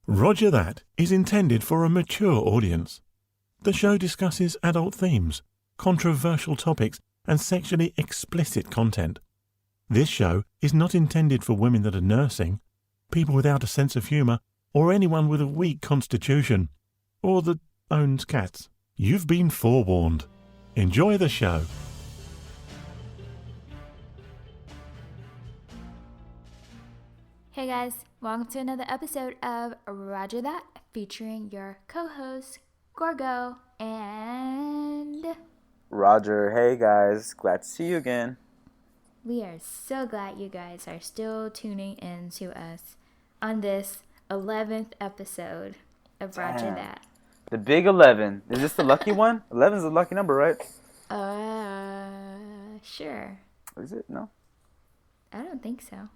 Roger That is intended for a mature audience. The show discusses adult themes, controversial topics, and sexually explicit content. This show is not intended for women that are nursing, people without a sense of humour, or anyone with a weak constitution, or that owns cats. You've been forewarned. Enjoy the show. Hey guys, welcome to another episode of Roger That, featuring your co-hosts, Gorgo and Roger. Hey guys, glad to see you again. we are so glad you guys are still tuning in to us on this 11th episode of Roger Damn. That. The big 11. Is this the lucky one? 11 is a lucky number, right? Sure. Is it? No? I don't think so.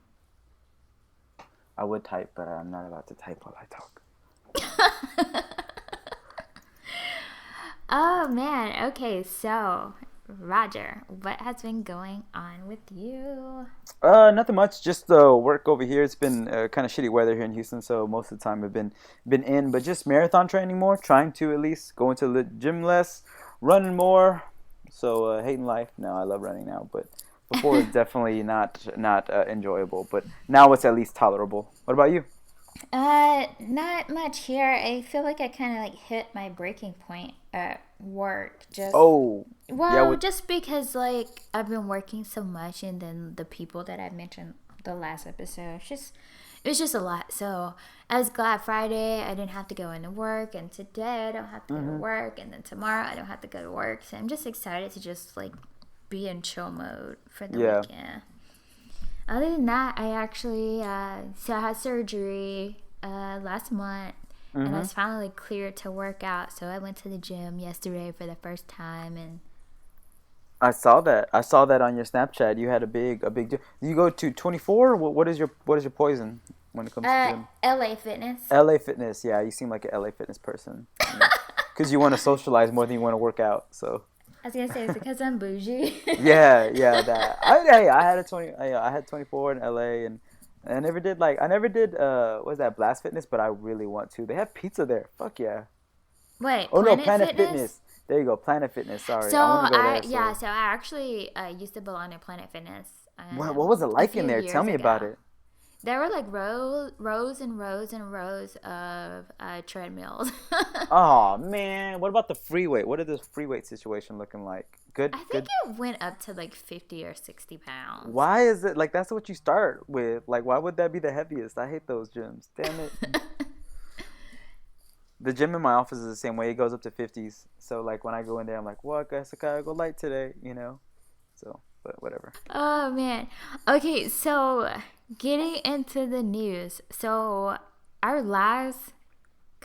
I would type, but I'm not allowed to type while I talk. Oh man, okay, so Roger, what has been going on with you? Nothing much. Just work over here. It's been kind of shitty weather here in Houston, so most of the time I've been in, but just marathon training more, trying to at least go into the gym less, running more. So hating life. No, I love running now, but before it's definitely not enjoyable, but now it's at least tolerable. What about you? Not much here. I feel like I kind of like hit my breaking point at work. Just because like I've been working so much, and then the people that I mentioned the last episode, it was just a lot. So I was glad Friday I didn't have to go into work, and today I don't have to go to work, and then tomorrow I don't have to go to work. So I'm just excited to just like be in chill mode for the weekend. Other than that, I actually I had surgery last month, and I was finally cleared to work out. So I went to the gym yesterday for the first time, and I saw that. I saw that on your Snapchat. You had a big. You go to 24. What is your poison when it comes to gym? LA Fitness. LA Fitness. Yeah, you seem like an LA Fitness person. Because you want to socialize more than you want to work out. So. I was gonna say it's because I'm bougie. yeah, that. I had 24 in LA, and I never did what was that, Blast Fitness, but I really want to. They have pizza there. Fuck yeah. Wait. Planet Fitness. There you go, Planet Fitness. Sorry. So I want to go there. So I actually used to belong to Planet Fitness. What was it like in there? Tell me about it. There were like rows and rows and rows of treadmills. Oh man, what about the free weight? What is this free weight situation looking like? Good. I think it went up to like 50 or 60 pounds. Why is it like that's what you start with? Like, why would that be the heaviest? I hate those gyms. Damn it. The gym in my office is the same way. It goes up to 50s. So like when I go in there, I'm like, well, I guess I gotta go light today, So, but whatever. Oh man. Okay, so getting into the news. So our last,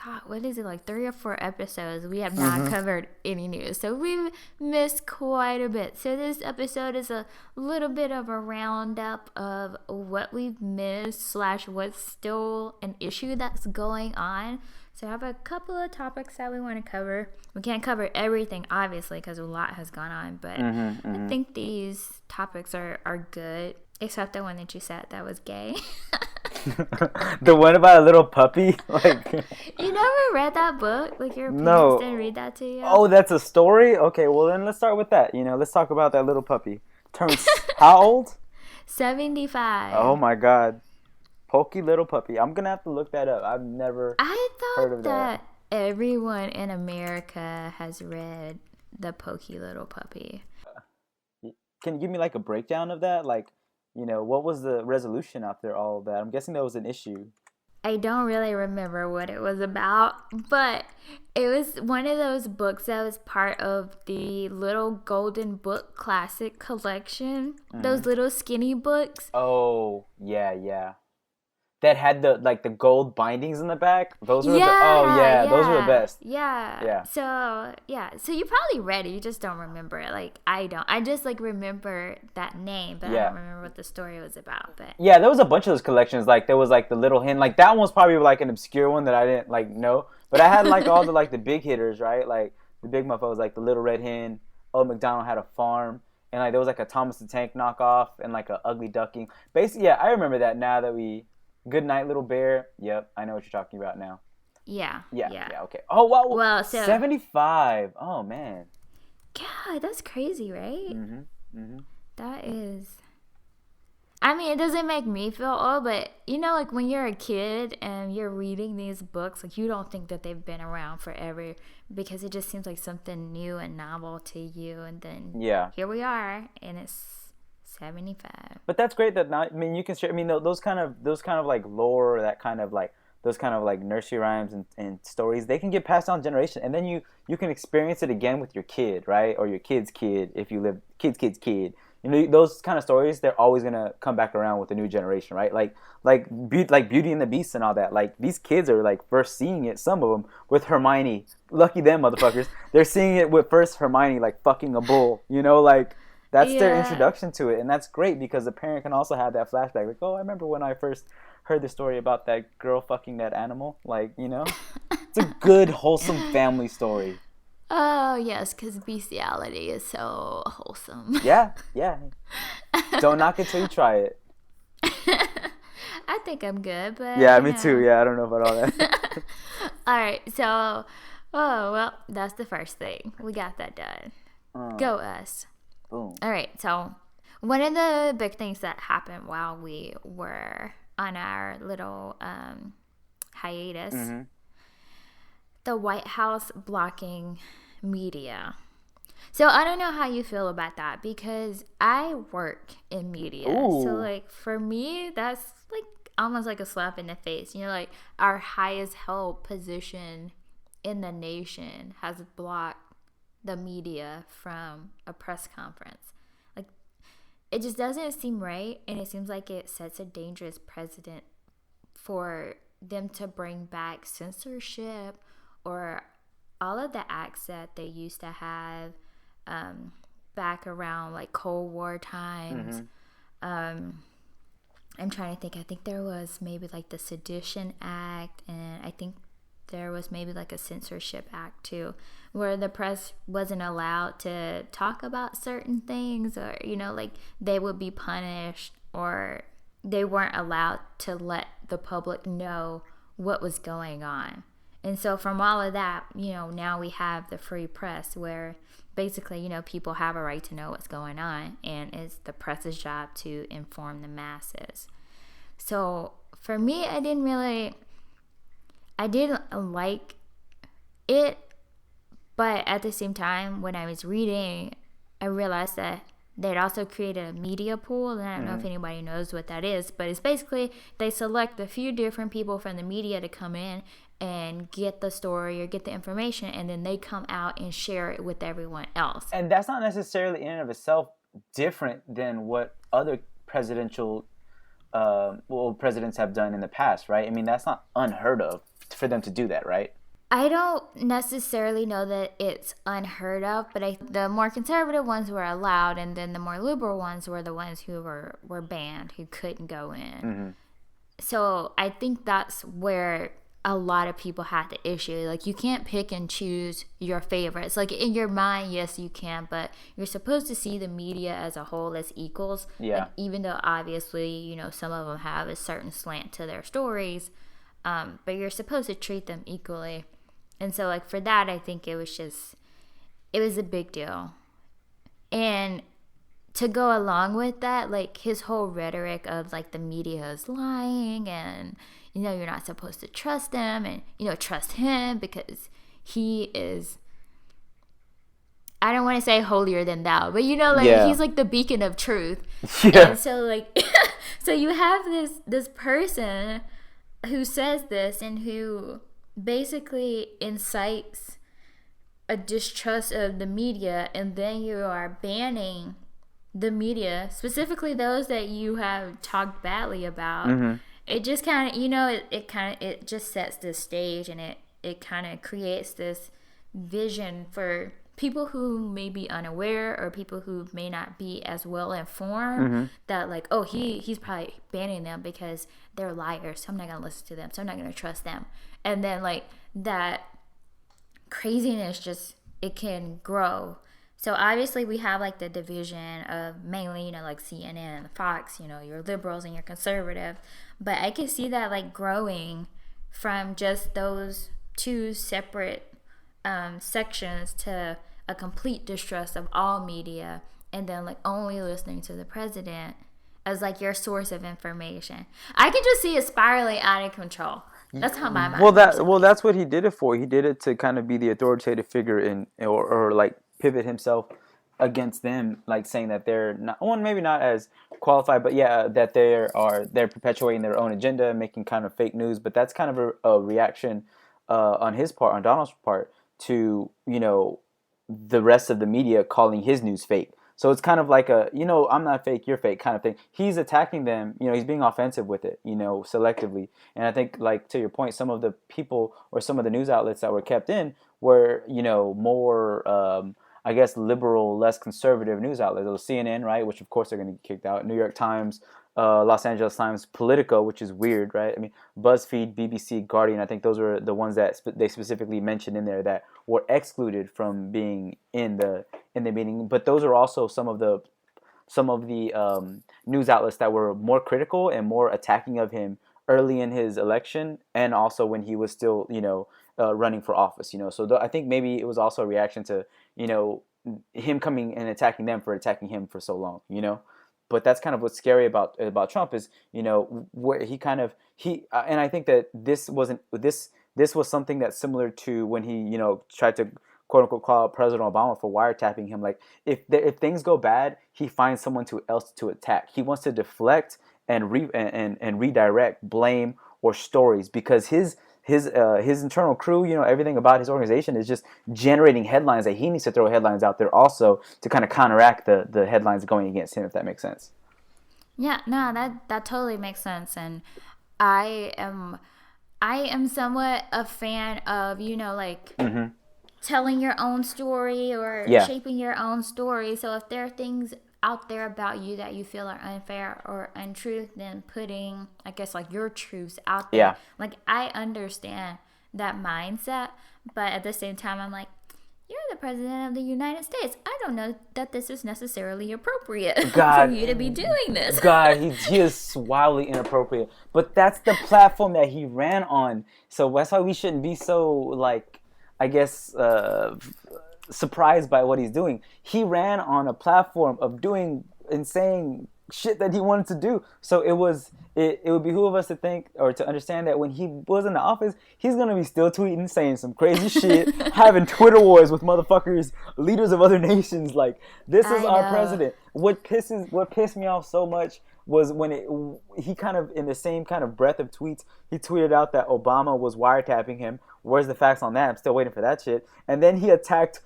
God, what is it, like 3 or 4 episodes, we have not covered any news. So we've missed quite a bit. So this episode is a little bit of a roundup of what we've missed / what's still an issue that's going on. So I have a couple of topics that we want to cover. We can't cover everything, obviously, because a lot has gone on. But I think these topics are good, except the one that you said that was gay. The one about a little puppy? Like, you never read that book? Like your parents No. didn't read that to you? Oh, that's a story? Okay, well then let's start with that. Let's talk about that little puppy. Turns how old? 75. Oh my God. Pokey Little Puppy. I'm going to have to look that up. I've never heard of that. Everyone in America has read the Pokey Little Puppy. Can you give me like a breakdown of that? Like, what was the resolution after all of that? I'm guessing that was an issue. I don't really remember what it was about, but it was one of those books that was part of the Little Golden Book Classic collection. Those little skinny books. Oh, yeah. That had the gold bindings in the back. Those were those were the best. Yeah. So you probably read it, you just don't remember it. Like I don't. I just like remember that name, but I don't remember what the story was about. But yeah, there was a bunch of those collections. Like there was like the Little Hen. Like that one was probably like an obscure one that I didn't like know. But I had like all the like the big hitters, right? Like the big motherfucker was like the Little Red Hen. Old MacDonald Had a Farm. And like there was like a Thomas the Tank knockoff and like a Ugly Duckling. Basically, yeah, I remember that now that we Good night, little bear. Yep, I know what you're talking about now. Yeah. Okay. Oh wow. Well, so 75. Oh man. God, that's crazy, right? Mm-hmm. That is. I mean, it doesn't make me feel old, but you know, like when you're a kid and you're reading these books, like you don't think that they've been around forever because it just seems like something new and novel to you. And then here we are, and it's 75. But that's great that now. I mean, you can share. I mean, those kind of like lore, that kind of like those kind of like nursery rhymes and stories, they can get passed down generation, and then you can experience it again with your kid, right, or your kid's kid if you live kid's kid. You know, those kind of stories, they're always gonna come back around with a new generation, right? Like Beauty and the Beast and all that. Like these kids are like first seeing it. Some of them with Hermione. Lucky them, motherfuckers. They're seeing it with first Hermione like fucking a bull. You know, like that's their introduction to it, and that's great because the parent can also have that flashback. Like, oh, I remember when I first heard the story about that girl fucking that animal. Like, you know, it's a good wholesome family story. Oh, yes, because bestiality is so wholesome. Yeah. Don't knock it till you try it. I think I'm good, but... Yeah, me too. Yeah, I don't know about all that. All right, so... Oh, well, that's the first thing. We got that done. Go us. Boom. All right, so one of the big things that happened while we were on our little hiatus... Mm-hmm. The White House blocking media. So I don't know how you feel about that because I work in media. Ooh. So like for me, that's like almost like a slap in the face. You know, like our highest held position in the nation has blocked the media from a press conference. Like it just doesn't seem right, and it seems like it sets a dangerous precedent for them to bring back censorship or all of the acts that they used to have back around like Cold War times. Mm-hmm. I'm trying to think. I think there was maybe like the Sedition Act, and I think there was maybe like a censorship act too, where the press wasn't allowed to talk about certain things, or you know, like they would be punished, or they weren't allowed to let the public know what was going on. And so from all of that, you know, now we have the free press where basically, you know, people have a right to know what's going on, and it's the press's job to inform the masses. So for me, I didn't like it, but at the same time, when I was reading, I realized that they'd also created a media pool, and I don't know if anybody knows what that is, but it's basically they select a few different people from the media to come in and get the story or get the information, and then they come out and share it with everyone else. And that's not necessarily in and of itself different than what other presidents have done in the past, right? I mean, that's not unheard of for them to do that, right? I don't necessarily know that it's unheard of, but the more conservative ones were allowed, and then the more liberal ones were the ones who were banned, who couldn't go in. Mm-hmm. So I think that's where a lot of people had the issue. Like, you can't pick and choose your favorites. Like, in your mind, yes, you can, but you're supposed to see the media as a whole as equals. Yeah. And even though obviously, you know, some of them have a certain slant to their stories, but you're supposed to treat them equally. And so, like, for that, I think it was a big deal. And to go along with that, like, his whole rhetoric of, like, the media is lying and, you know, you're not supposed to trust them and, you know, trust him because he is, I don't want to say holier than thou, but, you know, like, he's, like, the beacon of truth. Yeah. And so, like, so you have this person who says this and who basically incites a distrust of the media, and then you are banning the media, specifically those that you have talked badly about. Mm-hmm. It just kind of, you know, it just sets the stage, and it kind of creates this vision for people who may be unaware or people who may not be as well informed, that like, oh, he's probably banning them because they're liars, so I'm not going to listen to them, so I'm not going to trust them. And then like that craziness just, it can grow. So obviously we have like the division of mainly, like CNN and Fox, your liberals and your conservative. But I can see that like growing from just those two separate sections to a complete distrust of all media, and then like only listening to the president as like your source of information. I can just see it spiraling out of control. That's how my mind that's what he did it for. He did it to kind of be the authoritative figure or like pivot himself against them, like saying that they're not, well, maybe not as qualified, but yeah, that they're perpetuating their own agenda, making kind of fake news. But that's kind of a reaction on his part, on Donald's part, to the rest of the media calling his news fake. So it's kind of like a, I'm not fake, you're fake kind of thing. He's attacking them, he's being offensive with it, selectively. And I think, like, to your point, some of the people or some of the news outlets that were kept in were, more, I guess, liberal, less conservative news outlets. It was CNN, right, which of course they're going to get kicked out. New York Times, Los Angeles Times, Politico, which is weird, right? I mean, BuzzFeed, BBC, Guardian, I think those were the ones that they specifically mentioned in there that were excluded from being in the meeting. But those are also some of the news outlets that were more critical and more attacking of him early in his election, and also when he was still, running for office. So I think maybe it was also a reaction to, him coming and attacking them for attacking him for so long. But that's kind of what's scary about Trump is, where and I think that this was something that's similar to when he, tried to quote unquote call out President Obama for wiretapping him. Like if things go bad, he finds someone else to attack. He wants to deflect and redirect blame or stories, because his internal crew, everything about his organization is just generating headlines that he needs to throw headlines out there also to kind of counteract the headlines going against him, if that makes sense. Yeah, no, that totally makes sense. And I am somewhat a fan of, telling your own story or shaping your own story. So if there are things out there about you that you feel are unfair or untrue, then putting, I guess, like your truths out there. Yeah. Like, I understand that mindset, but at the same time, I'm like, you're the president of the United States. I don't know that this is necessarily appropriate for you to be doing this. God, he is wildly inappropriate. But that's the platform that he ran on. So that's why we shouldn't be so, like, I guess, surprised by what he's doing. He ran on a platform of doing and saying shit that he wanted to do. So it would behoove us to think or to understand that when he was in the office, he's gonna be still tweeting, saying some crazy shit, having Twitter wars with motherfuckers, leaders of other nations. Like, this is our president. What pissed me off so much was when he kind of, in the same kind of breath of tweets, he tweeted out that Obama was wiretapping him. Where's the facts on that? I'm still waiting for that shit. And then he attacked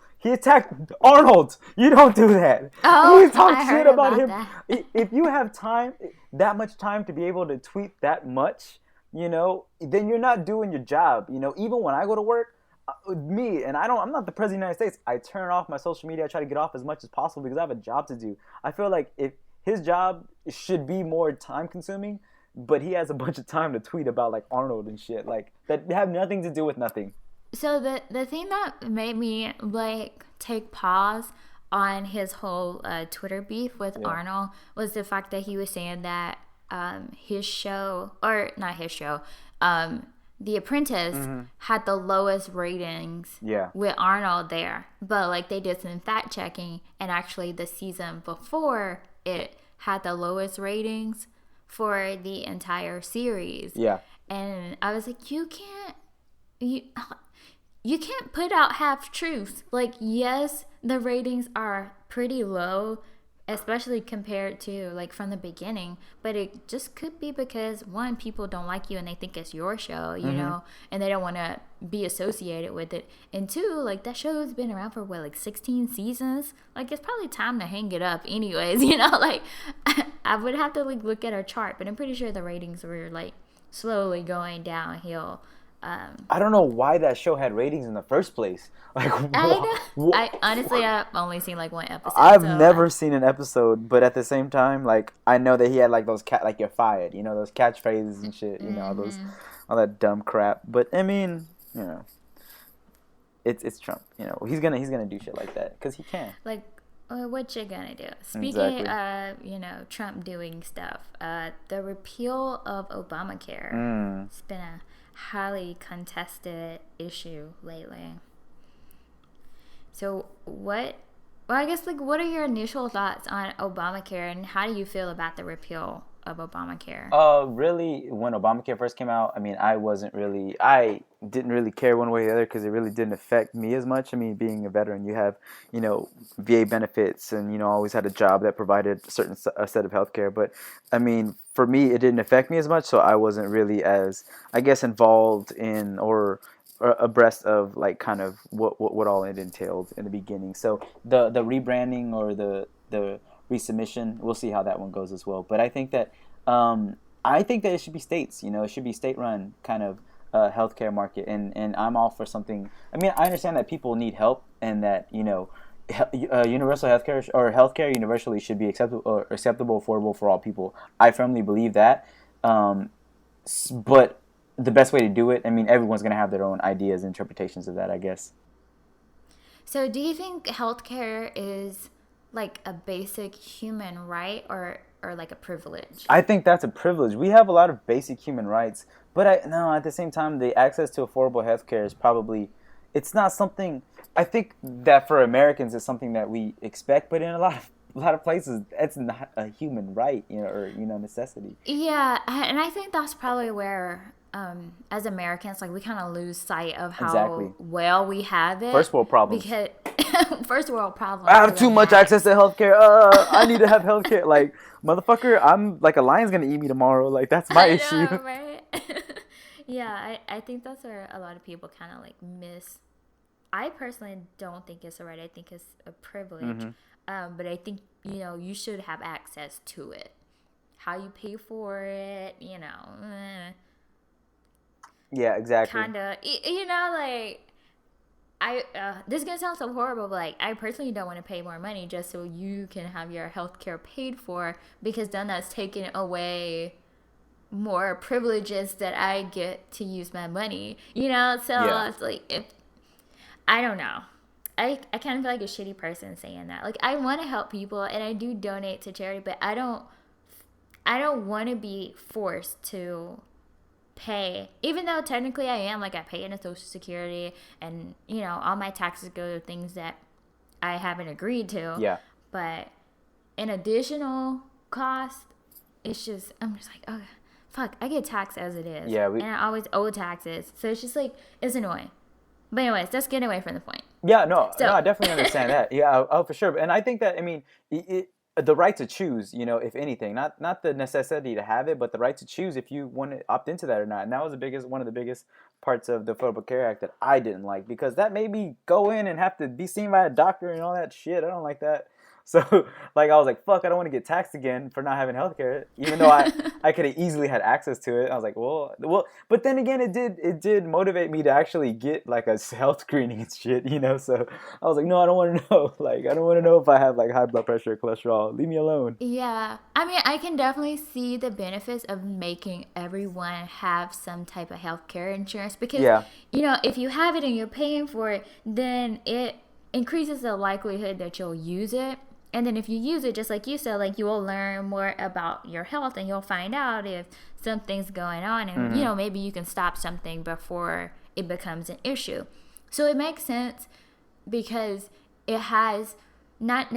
Arnold. You don't do that. Oh, he talked shit about him. That. If you have time, that much time to be able to tweet that much, then you're not doing your job. Even when I go to work, me, and I'm not the president of the United States. I turn off my social media. I try to get off as much as possible because I have a job to do. I feel like if his job should be more time consuming, but he has a bunch of time to tweet about like Arnold and shit like that have nothing to do with nothing. So the thing that made me like take pause on his whole Twitter beef with Arnold was the fact that he was saying that his show, or not his show, The Apprentice had the lowest ratings with Arnold there. But like they did some fact checking, and actually the season before it had the lowest ratings for the entire series. Yeah. And I was like, you can't put out half truths. Like, yes, the ratings are pretty low, especially compared to like from the beginning, but it just could be because one, people don't like you and they think it's your show, you know, and they don't want to be associated with it. And two, like that show's been around for what, like 16 seasons? Like it's probably time to hang it up anyways, like I would have to like look at our chart, but I'm pretty sure the ratings were like slowly going downhill. I don't know why that show had ratings in the first place. Like, I honestly, I've only seen like one episode. I've never seen an episode, but at the same time, like I know that he had like those like you're fired, those catchphrases and shit, all that dumb crap. But I mean, it's Trump. He's gonna do shit like that because he can. Like, what you gonna do? Speaking Exactly. of, Trump doing stuff, the repeal of ObamaCare. It's been a highly contested issue lately. So what? Well, I guess what are your initial thoughts on ObamaCare, and how do you feel about the repeal of ObamaCare? Really, when ObamaCare first came out, I mean, I didn't really care one way or the other because it really didn't affect me as much. I mean, being a veteran, you have, VA benefits and, always had a job that provided a set of healthcare. But, I mean, for me, it didn't affect me as much, so I wasn't really as, I guess, involved in or abreast of like kind of what all it entailed in the beginning. So the rebranding or the resubmission, we'll see how that one goes as well. But I think that it should be states. It should be state run kind of healthcare market, and I'm all for something. I mean, I understand that people need help and that universal healthcare or healthcare universally should be acceptable, affordable for all people. I firmly believe that, but the best way to do it, I mean, everyone's going to have their own ideas and interpretations of that, I guess. So do you think healthcare is like a basic human right or like a privilege? I think that's a privilege. We have a lot of basic human rights, but at the same time, the access to affordable healthcare is probably, it's not something, I think that for Americans it's something that we expect, but in a lot of places, it's not a human right, or necessity. Yeah, and I think that's probably where as Americans, like, we kind of lose sight of how Exactly. well we have it. First world problems. Because first world problems. I have too much access to healthcare. I need to have healthcare. Like, motherfucker, I'm like, a lion's gonna eat me tomorrow. Like, that's my issue. Know, right? Yeah, I think that's where a lot of people kind of like miss. I personally don't think it's a right. I think it's a privilege. But I think, you should have access to it. How you pay for it, Yeah, exactly. Kind of, like, this is going to sound so horrible, but like, I personally don't want to pay more money just so you can have your health care paid for, because then that's taking away more privileges that I get to use my money, so Yeah. It's like, I don't know. I kind of feel like a shitty person saying that. Like, I want to help people and I do donate to charity, but I don't want to be forced to pay, even though technically I am. Like, I pay into Social Security and, all my taxes go to things that I haven't agreed to. Yeah. But an additional cost, I'm just like, oh, fuck, I get taxed as it is. Yeah. And I always owe taxes. So it's just like, it's annoying. But anyways, let's get away from the point. Yeah, no, I definitely understand that. Yeah, for sure. And I think that, I mean, the right to choose, if anything, not the necessity to have it, but the right to choose if you want to opt into that or not. And that was one of the biggest parts of the Affordable Care Act that I didn't like, because that made me go in and have to be seen by a doctor and all that shit. I don't like that. So, like, I was like, fuck, I don't want to get taxed again for not having healthcare, even though I could have easily had access to it. I was like, well, but then again, it did motivate me to actually get, like, a health screening and shit, So I was like, no, I don't want to know. Like, I don't want to know if I have, like, high blood pressure or cholesterol. Leave me alone. Yeah. I mean, I can definitely see the benefits of making everyone have some type of healthcare insurance, because, if you have it and you're paying for it, then it increases the likelihood that you'll use it. And then if you use it, just like you said, like, you will learn more about your health and you'll find out if something's going on, and, maybe you can stop something before it becomes an issue. So it makes sense, because it has not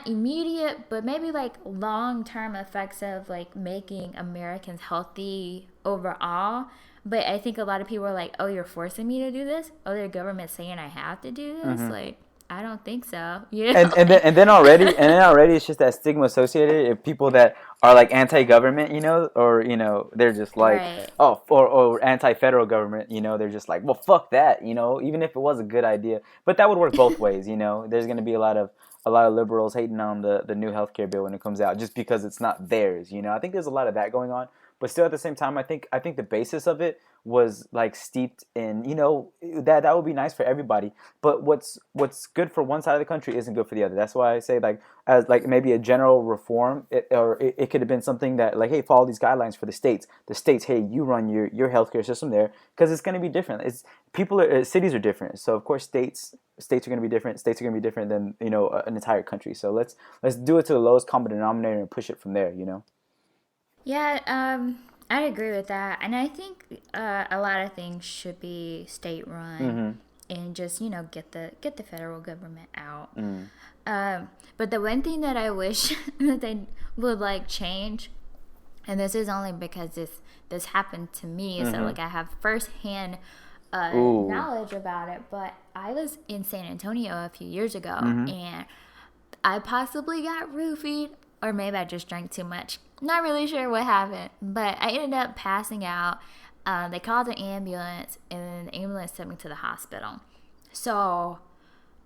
immediate, but maybe like long-term effects of like making Americans healthy overall. But I think a lot of people are like, oh, you're forcing me to do this? Oh, the government's saying I have to do this? Like, I don't think so. And then already it's just that stigma associated. If people that are like anti-government, or they're just like, right. Oh, or anti-federal government, they're just like, well, fuck that, even if it was a good idea. But that would work both ways, There's going to be a lot of liberals hating on the new healthcare bill when it comes out, just because it's not theirs, I think there's a lot of that going on. but still at the same time, I think the basis of it was like steeped in, that would be nice for everybody. But what's good for one side of the country isn't good for the other. That's why I say, like, as like maybe a general reform, it could have been something that, like, hey, follow these guidelines for the states. The states, hey, you run your healthcare system there, because it's going to be different. Cities are different, so of course states are going to be different. States are going to be different than an entire country. So let's do it to the lowest common denominator and push it from there. Yeah, I agree with that, and I think a lot of things should be state run, and just get the federal government out. But the one thing that I wish that they would like change, and this is only because this happened to me, so like I have firsthand knowledge about it. But I was in San Antonio a few years ago, and I possibly got roofied, or maybe I just drank too much. Not really sure what happened, but I ended up passing out. They called an ambulance, and the ambulance took me to the hospital. So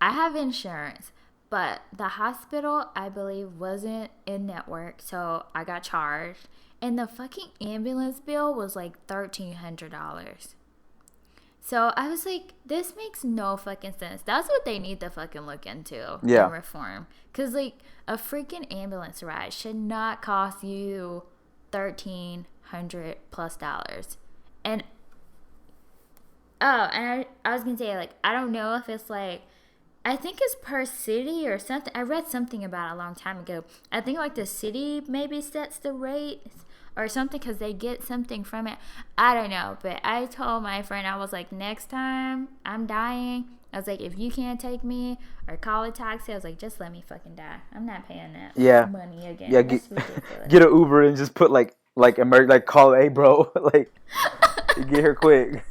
I have insurance, but the hospital, I believe, wasn't in network, so I got charged. And the fucking ambulance bill was like $1,300. So I was like, this makes no fucking sense. That's what they need to fucking look into and reform. Because, like, a freaking ambulance ride should not cost you $1,300 plus. And, I was going to say, like, I don't know if it's, like, I think it's per city or something. I read something about it a long time ago. I think, like, the city maybe sets the rates or something, because they get something from it. I don't know, but I told my friend, I was like, next time I'm dying, I was like, if you can't take me or call a taxi, I was like, just let me fucking die. I'm not paying that money again. Yeah, get an Uber and just put like call, hey bro, like get here quick.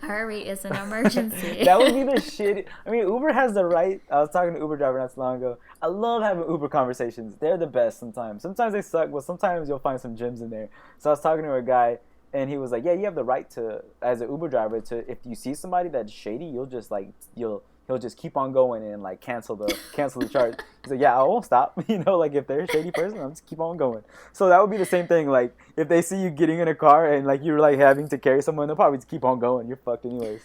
Hurry, it's an emergency. That would be the shit. I mean, Uber has the right. I was talking to Uber driver not so long ago. I love having Uber conversations. They're the best sometimes. Sometimes they suck, but sometimes you'll find some gems in there. So I was talking to a guy, and he was like, yeah, you have the right to, as an Uber driver, to, if you see somebody that's shady, you'll just like, he'll just keep on going and like cancel the charge. He's like, yeah, I won't stop. Like if they're a shady person, I'll just keep on going. So that would be the same thing. Like if they see you getting in a car and like you're like having to carry someone, they'll probably just keep on going. You're fucked anyways.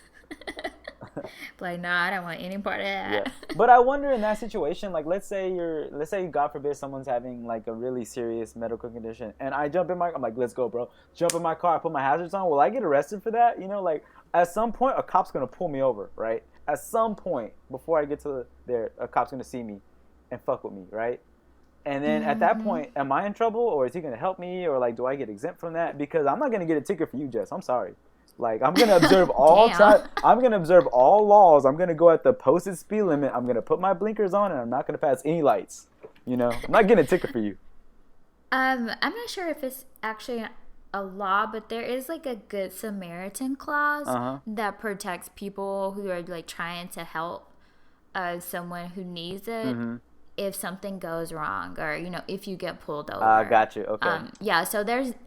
Like, no, I don't want any part of that. Yeah. But I wonder in that situation, like let's say God forbid someone's having like a really serious medical condition, and I'm like, let's go, bro. Jump in my car, I put my hazards on. Will I get arrested for that? Like at some point a cop's gonna pull me over, right? At some point before I get to there, a cop's gonna see me and fuck with me, right? And then at that point, am I in trouble, or is he gonna help me, or like do I get exempt from that? Because I'm not gonna get a ticket for you, Jess. I'm sorry. Like I'm gonna observe all I'm gonna observe all laws. I'm gonna go at the posted speed limit. I'm gonna put my blinkers on, and I'm not gonna pass any lights. I'm not getting a ticket for you. I'm not sure if it's actually a law, but there is like a Good Samaritan clause that protects people who are like trying to help someone who needs it if something goes wrong, or if you get pulled over. Got you. Okay. Yeah, so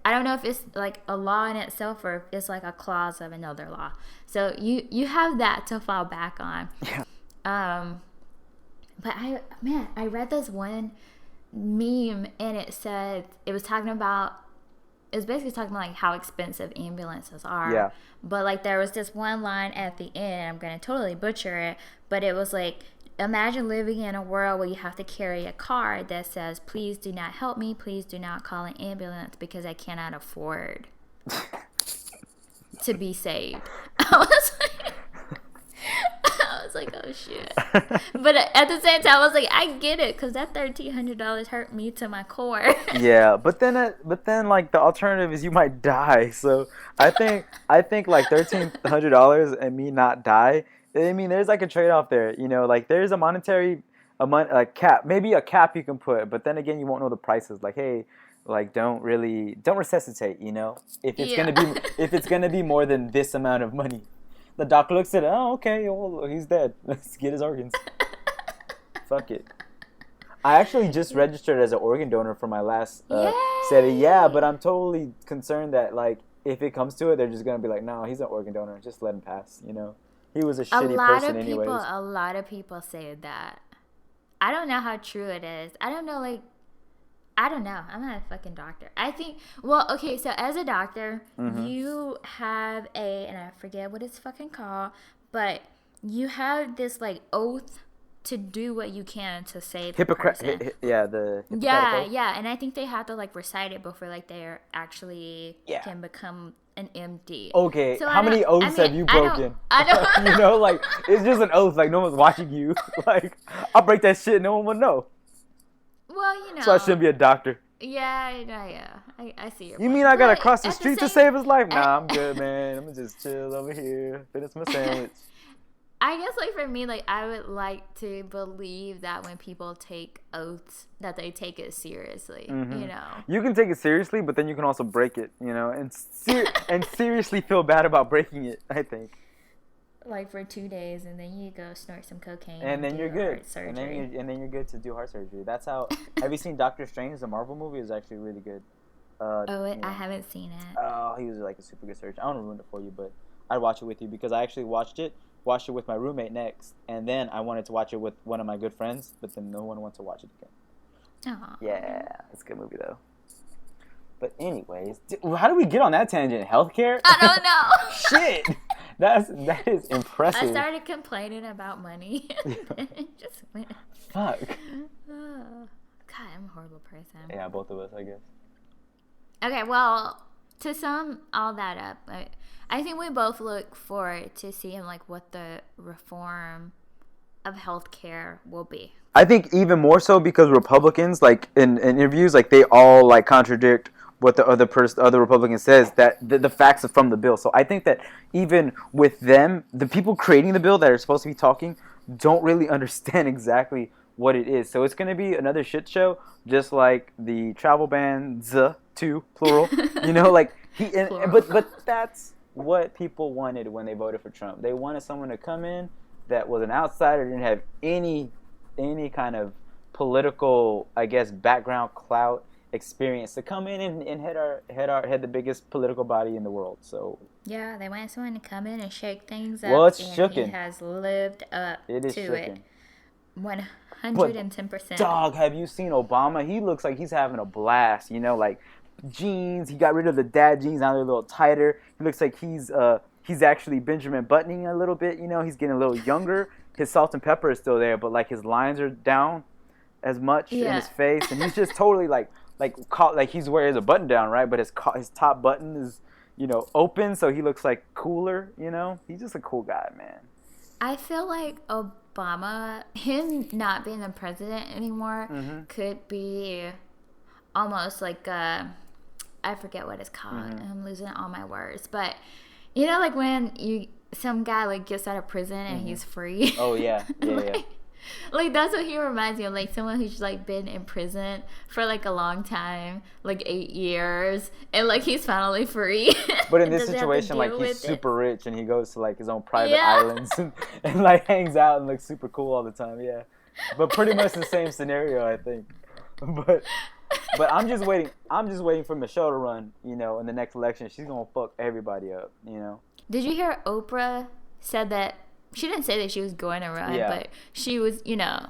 I don't know if it's like a law in itself or if it's like a clause of another law. So you have that to fall back on. Yeah. But I read this one meme, and it was basically talking about like how expensive ambulances are. Yeah. But like there was this one line at the end, I'm gonna totally butcher it, but it was like, imagine living in a world where you have to carry a card that says, please do not help me, please do not call an ambulance because I cannot afford to be saved. I was like, oh shit. But at the same time, I was like, I get it, because that $1,300 hurt me to my core. Yeah, but then like the alternative is you might die. So I think like $1,300 and me not die, I mean, there's like a trade-off there, like there's a monetary cap, maybe a cap you can put, but then again, you won't know the prices. Like, hey, like don't resuscitate, if it's gonna be more than this amount of money. The doctor looks at it, oh, okay, well, he's dead. Let's get his organs. Fuck it. I actually just registered as an organ donor for my last study. Yeah, but I'm totally concerned that like if it comes to it, they're just gonna be like, no, he's an organ donor. Just let him pass. He was a shitty person anyways. A lot of people say that. I don't know how true it is. I don't know, like, I don't know. I'm not a fucking doctor. I think, well, okay, so as a doctor, you have and I forget what it's fucking called, but you have this, like, oath to do what you can to save the person. The Hippocratic oath. And I think they have to, like, recite it before, like, they actually can become an MD. Okay, so how many oaths have you broken? I don't you know, like, it's just an oath, like, no one's watching you. Like, I'll break that shit, no one would know. Well, you know. So I shouldn't be a doctor. Yeah. I see your point. You mean I gotta cross the street to save his life? Nah, I'm good, man. I'm gonna just chill over here, finish my sandwich. I guess, like, for me, like, I would like to believe that when people take oaths, that they take it seriously, you know? You can take it seriously, but then you can also break it, you know, and seriously feel bad about breaking it, I think. Like, for 2 days, and then you go snort some cocaine. And then you're good. And then you're good to do heart surgery. That's how... Have you seen Doctor Strange? The Marvel movie is actually really good. I haven't seen it. Oh, he was, like, a super good surgeon. I don't want to ruin it for you, but I'd watch it with you because I actually watched it with my roommate next, and then I wanted to watch it with one of my good friends, but then no one wants to watch it again. Aww. Yeah, it's a good movie, though. But anyways, how do we get on that tangent? Healthcare? I don't know. Shit! That is impressive. I started complaining about money. And it just went. Fuck. God, I'm a horrible person. Yeah, both of us, I guess. Okay, well, to sum all that up, I think we both look forward to seeing, like, what the reform of healthcare will be. I think even more so because Republicans, like, in interviews, like, they all, like, contradict what the other Republican says, that the facts are from the bill. So I think that even with them, the people creating the bill that are supposed to be talking don't really understand exactly what it is. So it's going to be another shit show, just like the travel bans, too, plural. You know, like, but that's what people wanted when they voted for Trump. They wanted someone to come in that was an outsider, didn't have any kind of political, I guess, background, clout, experience, to come in and head the biggest political body in the world. So yeah, they wanted someone to come in and shake things up. Well, it's and shooken. He has lived up to it 110%. Dog, have you seen Obama? He looks like he's having a blast. You know, like, jeans. He got rid of the dad jeans. Now they're a little tighter. He looks like he's actually Benjamin Buttoning a little bit. You know, he's getting a little younger. His salt and pepper is still there, but, like, his lines are down as much in his face, and he's just totally like he's wearing a button down, right? But his top button is, you know, open, so he looks like cooler. You know, he's just a cool guy, man. I feel like Obama, him not being the president anymore, could be almost like I forget what it's called. I'm losing all my words, but you know, like when some guy, like, gets out of prison and he's free. Oh yeah, yeah. Like, that's what he reminds me of, like, someone who's, like, been in prison for, like, a long time, like 8 years, and, like, he's finally free. But in this situation, like, he's super rich, and he goes to, like, his own private islands and, like, hangs out and looks super cool all the time. Yeah, but pretty much the same scenario, I think. But I'm just waiting for Michelle to run. You know, in the next election, she's gonna fuck everybody up. You know. Did you hear Oprah said that? She didn't say that she was going to run, but she was, you know,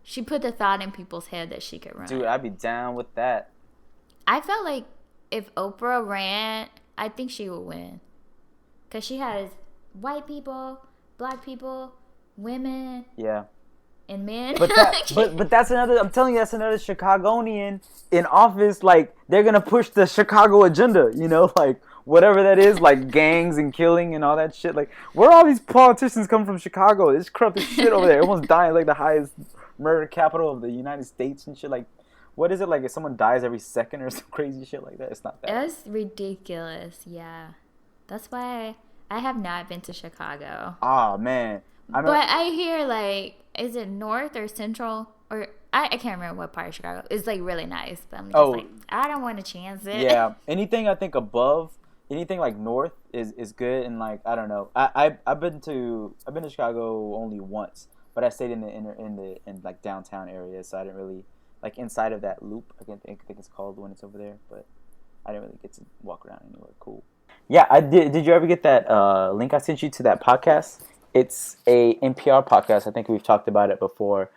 she put the thought in people's head that she could run. Dude, I'd be down with that. I felt like if Oprah ran, I think she would win. Because she has white people, black people, women. Yeah. And men. But that's another, I'm telling you, that's another Chicagonian in office. Like, they're going to push the Chicago agenda, you know, like, whatever that is, like gangs and killing and all that shit. Like, where all these politicians come from Chicago? It's corrupt as shit over there. Everyone's dying, like the highest murder capital of the United States and shit. Like, what is it? Like, if someone dies every second or some crazy shit like that? It's not that. That's ridiculous, yeah. That's why I have not been to Chicago. Oh, man. But I hear, like, is it north or central? Or I can't remember what part of Chicago. It's, like, really nice. But I'm just like, I don't want to chance it. Yeah. Anything, I think, above... Anything like north is good, and like, I don't know. I've been to Chicago only once, but I stayed in like downtown areas, so I didn't really, like, inside of that loop. I think it's called when it's over there, but I didn't really get to walk around anywhere cool. Yeah, I did. Did you ever get that link I sent you to that podcast? It's a NPR podcast. I think we've talked about it before.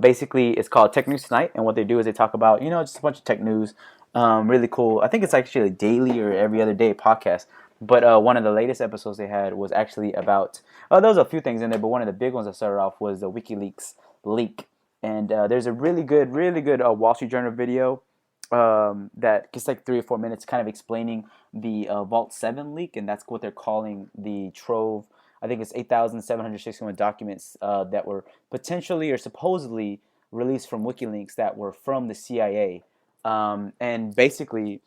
Basically, it's called Tech News Tonight, and what they do is they talk about, just a bunch of tech news. Really cool. I think it's actually a daily or every other day podcast. But one of the latest episodes they had was actually about. There was a few things in there, but one of the big ones that started off was the WikiLeaks leak. And there's a really good Wall Street Journal video that gets like 3 or 4 minutes, kind of explaining the Vault 7 leak, and that's what they're calling the trove. I think it's 8,761 documents that were potentially or supposedly released from WikiLeaks that were from the CIA. And basically,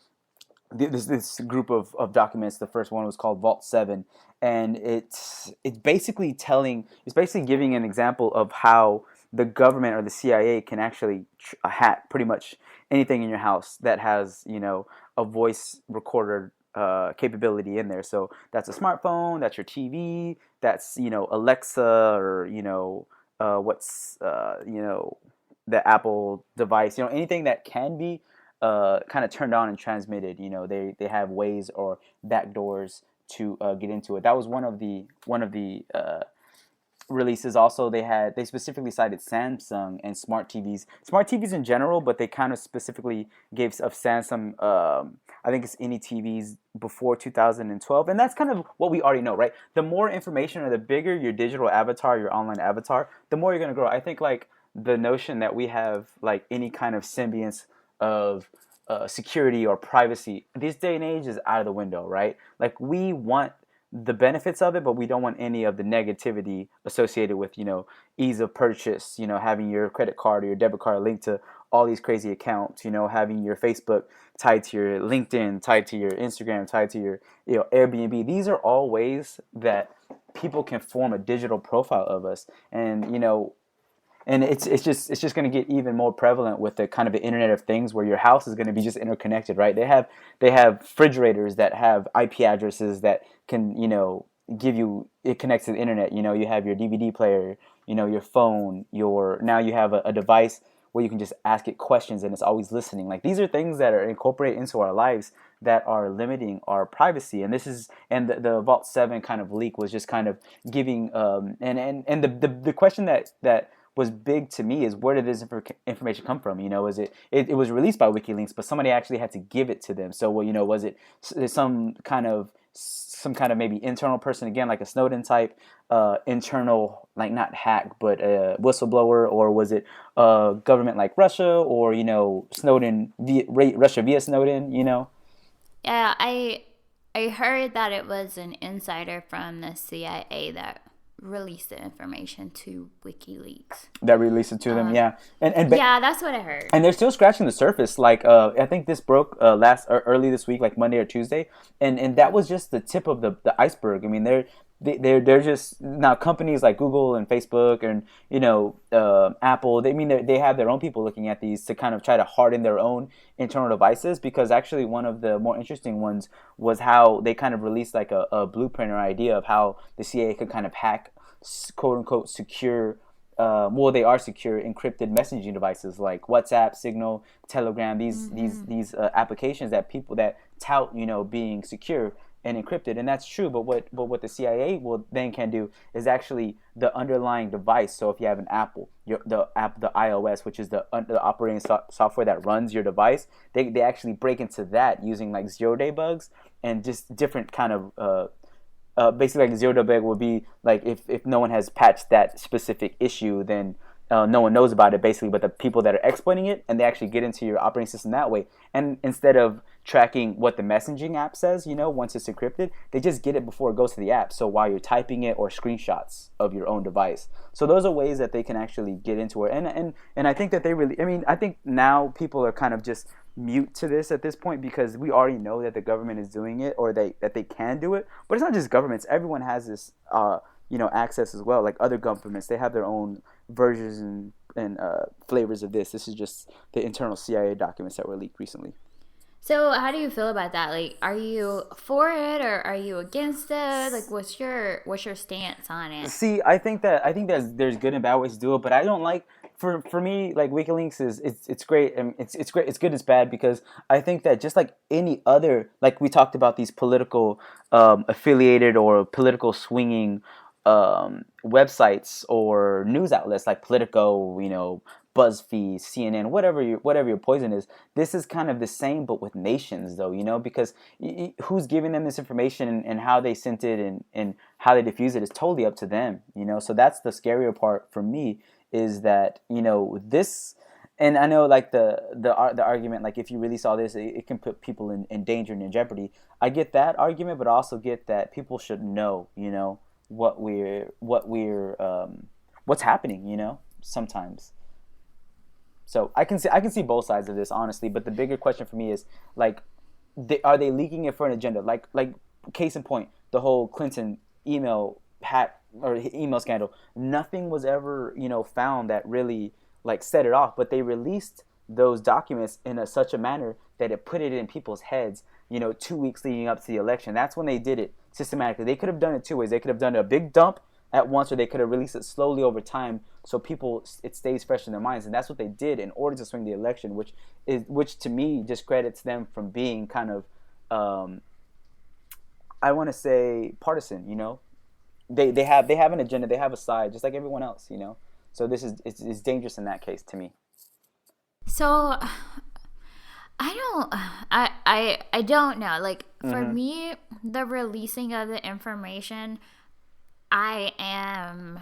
this group of documents, the first one was called Vault 7, and it's basically giving an example of how the government or the CIA can actually hack pretty much anything in your house that has, a voice recorder capability in there. So that's a smartphone, that's your TV, that's Alexa, or the Apple device, anything that can be kind of turned on and transmitted. They have ways or backdoors to get into it. That was one of the releases. Also, they specifically cited Samsung and smart TVs in general, but they kind of specifically gave of Samsung. I think it's any TVs before 2012, and that's kind of what we already know, right? The more information or the bigger your digital avatar, your online avatar, the more you're gonna grow. I think like the notion that we have like any kind of semblance of security or privacy this day and age is out of the window, right? Like we want the benefits of it, but we don't want any of the negativity associated with, ease of purchase, having your credit card or your debit card linked to all these crazy accounts, having your Facebook tied to your LinkedIn, tied to your Instagram, tied to your, Airbnb. These are all ways that people can form a digital profile of us. And, and it's just going to get even more prevalent with the kind of the Internet of Things, where your house is going to be just interconnected, right? They have refrigerators that have IP addresses that can give you, it connects to the internet. You have your DVD player, your phone, now you have a device where you can just ask it questions and it's always listening. Like these are things that are incorporated into our lives that are limiting our privacy. And the Vault 7 kind of leak was just kind of giving and the question that was big to me is, where did this information come from? It was released by WikiLeaks, but somebody actually had to give it to them. So, was it some kind of maybe internal person, again, like a Snowden type internal, like not hack, but a whistleblower, or was it a government like Russia, or Snowden Russia via Snowden? Yeah, I heard that it was an insider from the CIA that released the information to WikiLeaks. That released it to them, yeah. Yeah, that's what I heard. And they're still scratching the surface. Like I think this broke early this week, like Monday or Tuesday, and that was just the tip of the iceberg. I mean, they're just now companies like Google and Facebook and Apple. They have their own people looking at these to kind of try to harden their own internal devices, because actually one of the more interesting ones was how they kind of released like a blueprint or idea of how the CIA could kind of hack quote unquote secure. They are secure encrypted messaging devices like WhatsApp, Signal, Telegram. These applications that people that tout being secure and encrypted, and that's true. But what the CIA can do is actually the underlying device. So if you have an Apple, the iOS, which is the operating software that runs your device, they actually break into that using like 0-day bugs and just different kind of basically like 0-day bug would be like if no one has patched that specific issue, then no one knows about it basically, but the people that are exploiting it, and they actually get into your operating system that way. And instead of tracking what the messaging app says, once it's encrypted, they just get it before it goes to the app. So while you're typing it, or screenshots of your own device. So those are ways that they can actually get into it. And I think that I think now people are kind of just mute to this at this point, because we already know that the government is doing it, or that they can do it. But it's not just governments. Everyone has this access as well. Like other governments, they have their own versions and flavors of this. This is just the internal CIA documents that were leaked recently. So how do you feel about that? Like, are you for it or are you against it? Like, what's your stance on it? See, I think there's good and bad ways to do it, but I don't like, for me, like WikiLeaks it's great, and it's great, it's good, it's bad, because I think that just like any other, like we talked about these political affiliated or political swinging websites or news outlets like Politico, BuzzFeed, CNN, whatever your poison is. This is kind of the same, but with nations, though, because who's giving them this information and how they sent it and how they diffuse it is totally up to them, So that's the scarier part for me, is that, this, and I know like the argument, like if you release all this, it can put people in danger and in jeopardy. I get that argument, but I also get that people should know, what's happening, sometimes. So I can see both sides of this, honestly. But the bigger question for me is, like, are they leaking it for an agenda? Like case in point, the whole Clinton email hack or email scandal. Nothing was ever, found that really like set it off. But they released those documents in such a manner that it put it in people's heads, 2 weeks leading up to the election. That's when they did it systematically. They could have done it two ways. They could have done a big dump at once, or they could have released it slowly over time so it stays fresh in their minds. And that's what they did in order to swing the election, which to me discredits them from being kind of I want to say partisan. They have an agenda, they have a side, just like everyone else. So this is dangerous in that case to me. So I don't know. Like, for me, the releasing of the information, I don't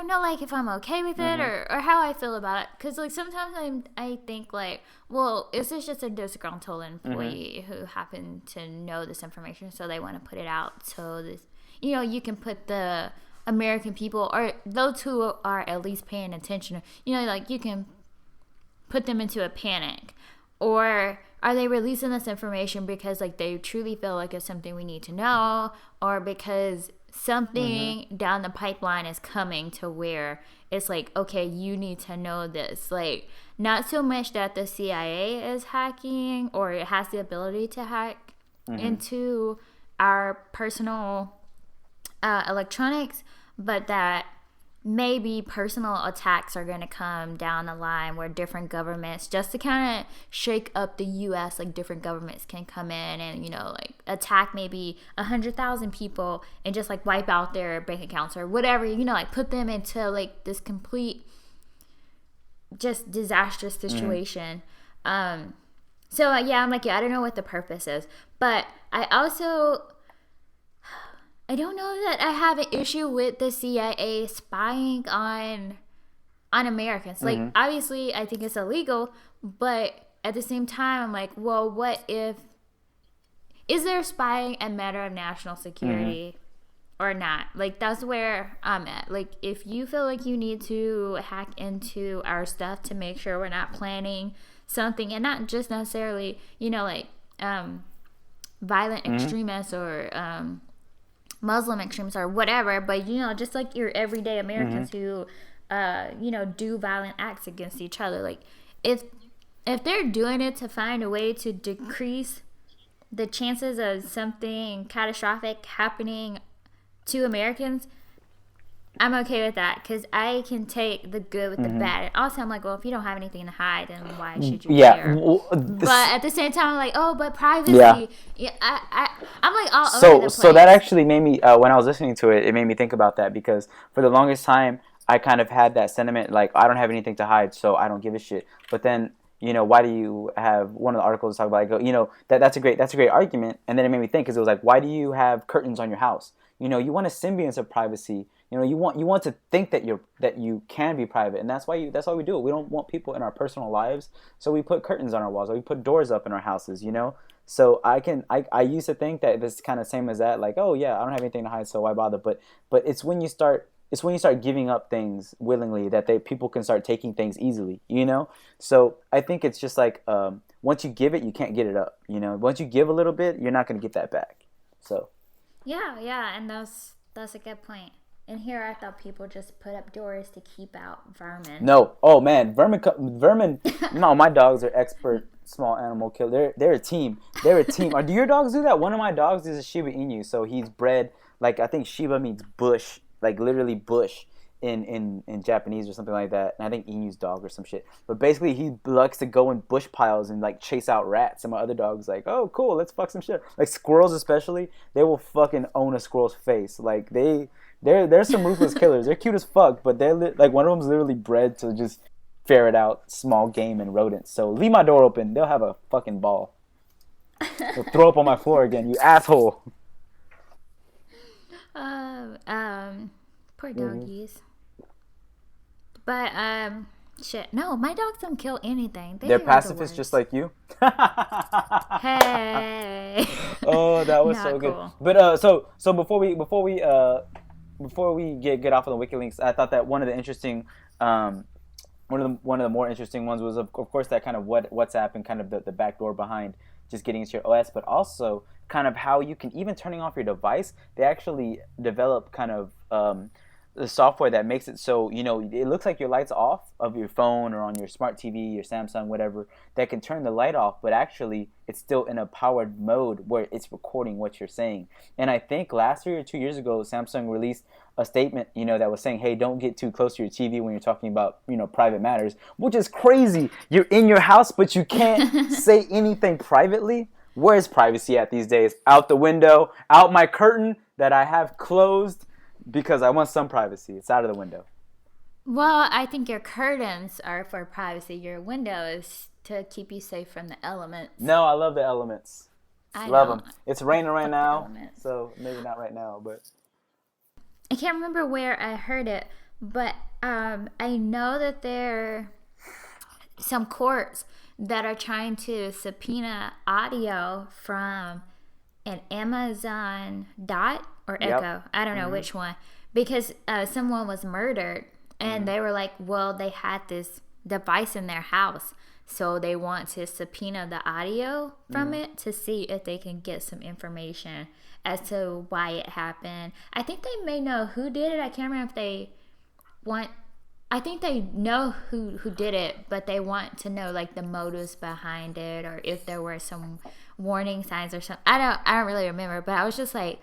know, like, if I'm okay with it or how I feel about it. Because, like, sometimes I think, like, well, is this just a disgruntled employee who happened to know this information, so they want to put it out so this, you can put the American people, or those who are at least paying attention, like, you can put them into a panic. Or are they releasing this information because, like, they truly feel like it's something we need to know, or because something down the pipeline is coming to where it's like, okay, you need to know this. Like, not so much that the CIA is hacking or it has the ability to hack into our personal electronics, but that maybe personal attacks are going to come down the line where different governments, just to kind of shake up the U.S., like, different governments can come in and, like, attack maybe 100,000 people and just, like, wipe out their bank accounts or whatever, like, put them into, like, this complete just disastrous situation. So, yeah, I'm like, yeah, I don't know what the purpose is. But I don't know that I have an issue with the CIA spying on Americans. Like, obviously, I think it's illegal, but at the same time, I'm like, well, what if... Is there spying a matter of national security or not? Like, that's where I'm at. Like, if you feel like you need to hack into our stuff to make sure we're not planning something, and not just necessarily, like, violent extremists or... Muslim extremists or whatever, but just like your everyday Americans who do violent acts against each other. Like, if they're doing it to find a way to decrease the chances of something catastrophic happening to Americans, I'm okay with that, because I can take the good with the bad. And also, I'm like, well, if you don't have anything to hide, then why should you care? But at the same time, I'm like, oh, but privacy. Yeah, I'm like all over the place. So that actually made me, when I was listening to it, it made me think about that, because for the longest time, I kind of had that sentiment, like, I don't have anything to hide, so I don't give a shit. But then, why do you have one of the articles talk about, like, that's a great argument. And then it made me think, because it was like, why do you have curtains on your house? You want a semblance of privacy. You want to think that you can be private, and that's why we do it. We don't want people in our personal lives, so we put curtains on our walls, or we put doors up in our houses. So I used to think that this is kind of same as that, like, oh yeah, I don't have anything to hide, so why bother? But it's when you start giving up things willingly that people can start taking things easily. So I think it's just like, once you give it, you can't get it up. Once you give a little bit, you're not going to get that back. So yeah, and that's a good point. And here I thought people just put up doors to keep out vermin. No. Oh, man. Vermin. No, my dogs are expert small animal killer. They're a team. Do your dogs do that? One of my dogs is a Shiba Inu. So he's bred, like, I think Shiba means bush, like literally bush. in Japanese or something like that. And I think Inu's dog or some shit. But basically, he likes to go in bush piles and like chase out rats. And my other dog's like, oh, cool, let's fuck some shit. Like squirrels, especially, they will fucking own a squirrel's face. Like they're some ruthless killers. They're cute as fuck, but they're like one of them's literally bred to just ferret out small game and rodents. So leave my door open. They'll have a fucking ball. They'll throw up on my floor again, you asshole. Poor doggies. But shit. No, my dogs don't kill anything. They're pacifists just like you. Hey. Oh, that was so good. Cool. But so before we get off of the Wikileaks, I thought that one of the interesting one of the more interesting ones was of course that kind of WhatsApp and kind of the back door behind just getting into your OS, but also kind of how you can, even turning off your device, they actually develop kind of the software that makes it so, you know, it looks like your light's off of your phone or on your smart TV, your Samsung, whatever, that can turn the light off, but actually it's still in a powered mode where it's recording what you're saying. And I think last year or 2 years ago, Samsung released a statement, you know, that was saying, hey, don't get too close to your TV when you're talking about, you know, private matters, which is crazy. You're in your house, but you can't say anything privately. Where's privacy at these days? Out the window, out my curtain that I have closed because I want some privacy. It's out of the window. Well, I think your curtains are for privacy. Your window is to keep you safe from the elements. No, I love the elements. I love them. It's raining right now, so maybe not right now, but I can't remember where I heard it, but I know that there are some courts that are trying to subpoena audio from an Amazon Dot or Echo. I don't know which one, because someone was murdered and they were like, well, they had this device in their house, so they want to subpoena the audio from it to see if they can get some information as to why it happened. I think they may know who did it. I can't remember if they want. I think they know who did it, but they want to know like the motives behind it, or if there were some warning signs or something. I don't really remember, but I was just like,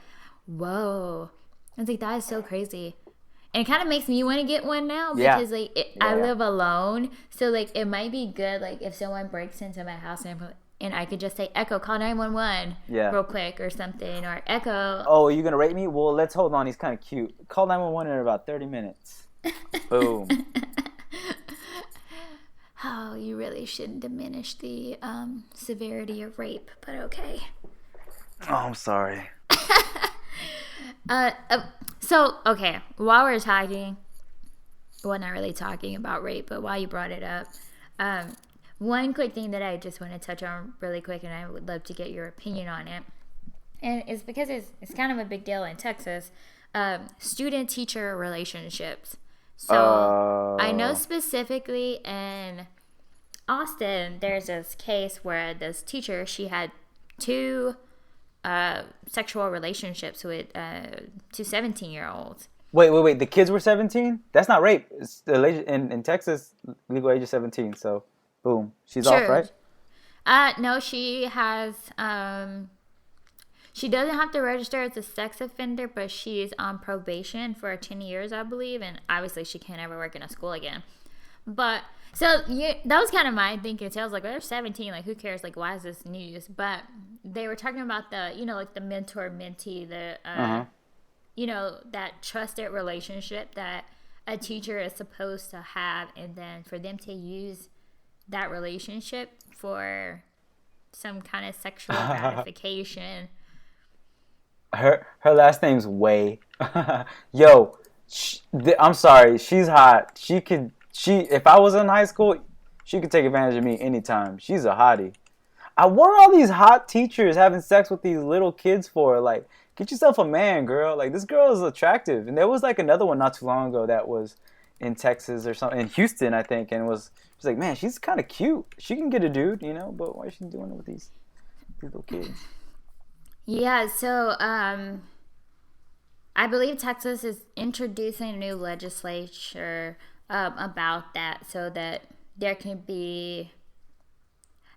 whoa. I was like, that is so crazy. And it kind of makes me want to get one now because like I live alone, so like it might be good like if someone breaks into my house and I could just say, Echo, call 911 real quick or something, or Echo. Oh, are you gonna rate me? Well, let's hold on. He's kind of cute. Call 911 in about 30 minutes. Boom. Oh, you really shouldn't diminish the severity of rape, but okay. Oh, I'm sorry. So, okay, while we're talking, well, not really talking about rape, but while you brought it up, one quick thing that I just want to touch on really quick, and I would love to get your opinion on it, and it's because it's kind of a big deal in Texas, student-teacher relationships. So I know specifically in Austin, there's this case where this teacher, she had two sexual relationships with two 17-year-olds. Wait. The kids were 17? That's not rape. It's in Texas, legal age is 17. So, boom, she's off, right? No, she has. She doesn't have to register as a sex offender, but she's on probation for 10 years, I believe, and obviously she can't ever work in a school again. But so that was kind of my thinking. So I was like, well, they're 17, like who cares? Like, why is this news? But they were talking about the, you know, like the mentor-mentee, the you know, that trusted relationship that a teacher is supposed to have, and then for them to use that relationship for some kind of sexual gratification. Her last name's Way. Yo, I'm sorry, she's hot. If I was in high school, she could take advantage of me anytime. She's a hottie. What are all these hot teachers having sex with these little kids for? Like, get yourself a man, girl. Like, this girl is attractive. And there was like another one not too long ago that was in Texas or something, in Houston, I think, and she's like, man, she's kind of cute. She can get a dude, you know, but why is she doing it with these little kids? Yeah, so I believe Texas is introducing a new legislature about that, so that there can be,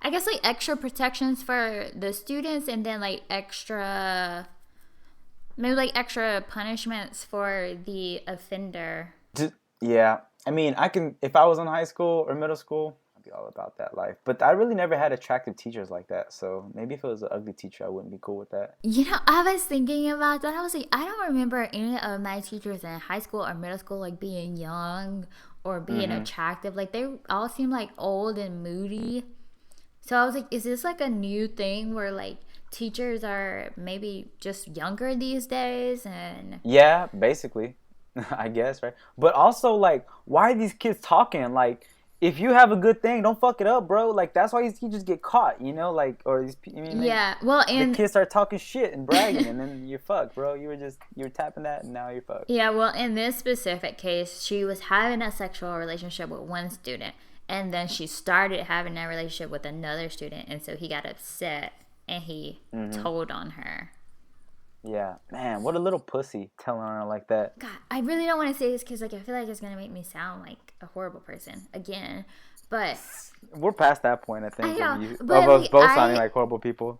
I guess, like extra protections for the students, and then like extra punishments for the offender Yeah, I mean, I can, if I was in high school or middle school, I'd be all about that life. But I really never had attractive teachers like that. So maybe if it was an ugly teacher, I wouldn't be cool with that. I was thinking about that. I was like, I don't remember any of my teachers in high school or middle school like being young or being attractive. Like they all seem like old and moody. So I was like, is this like a new thing where like teachers are maybe just younger these days? And Yeah, basically, I guess, right? But also, like, why are these kids talking? Like, if you have a good thing, don't fuck it up, bro. Like, that's why these teachers get caught, you know? Like, or these, I mean, yeah, well, and the kids start talking shit and bragging, and then you're fucked, bro. You were tapping that, and now you're fucked. yeah, well, in this specific case, she was having a sexual relationship with one student, and then she started having a relationship with another student, and so he got upset and he told on her. Yeah, man, what a little pussy telling her like that. God, I really don't want to say this because like I feel like it's gonna make me sound like a horrible person again, but we're past that point, I think. I know, of but us like, both sounding like horrible people.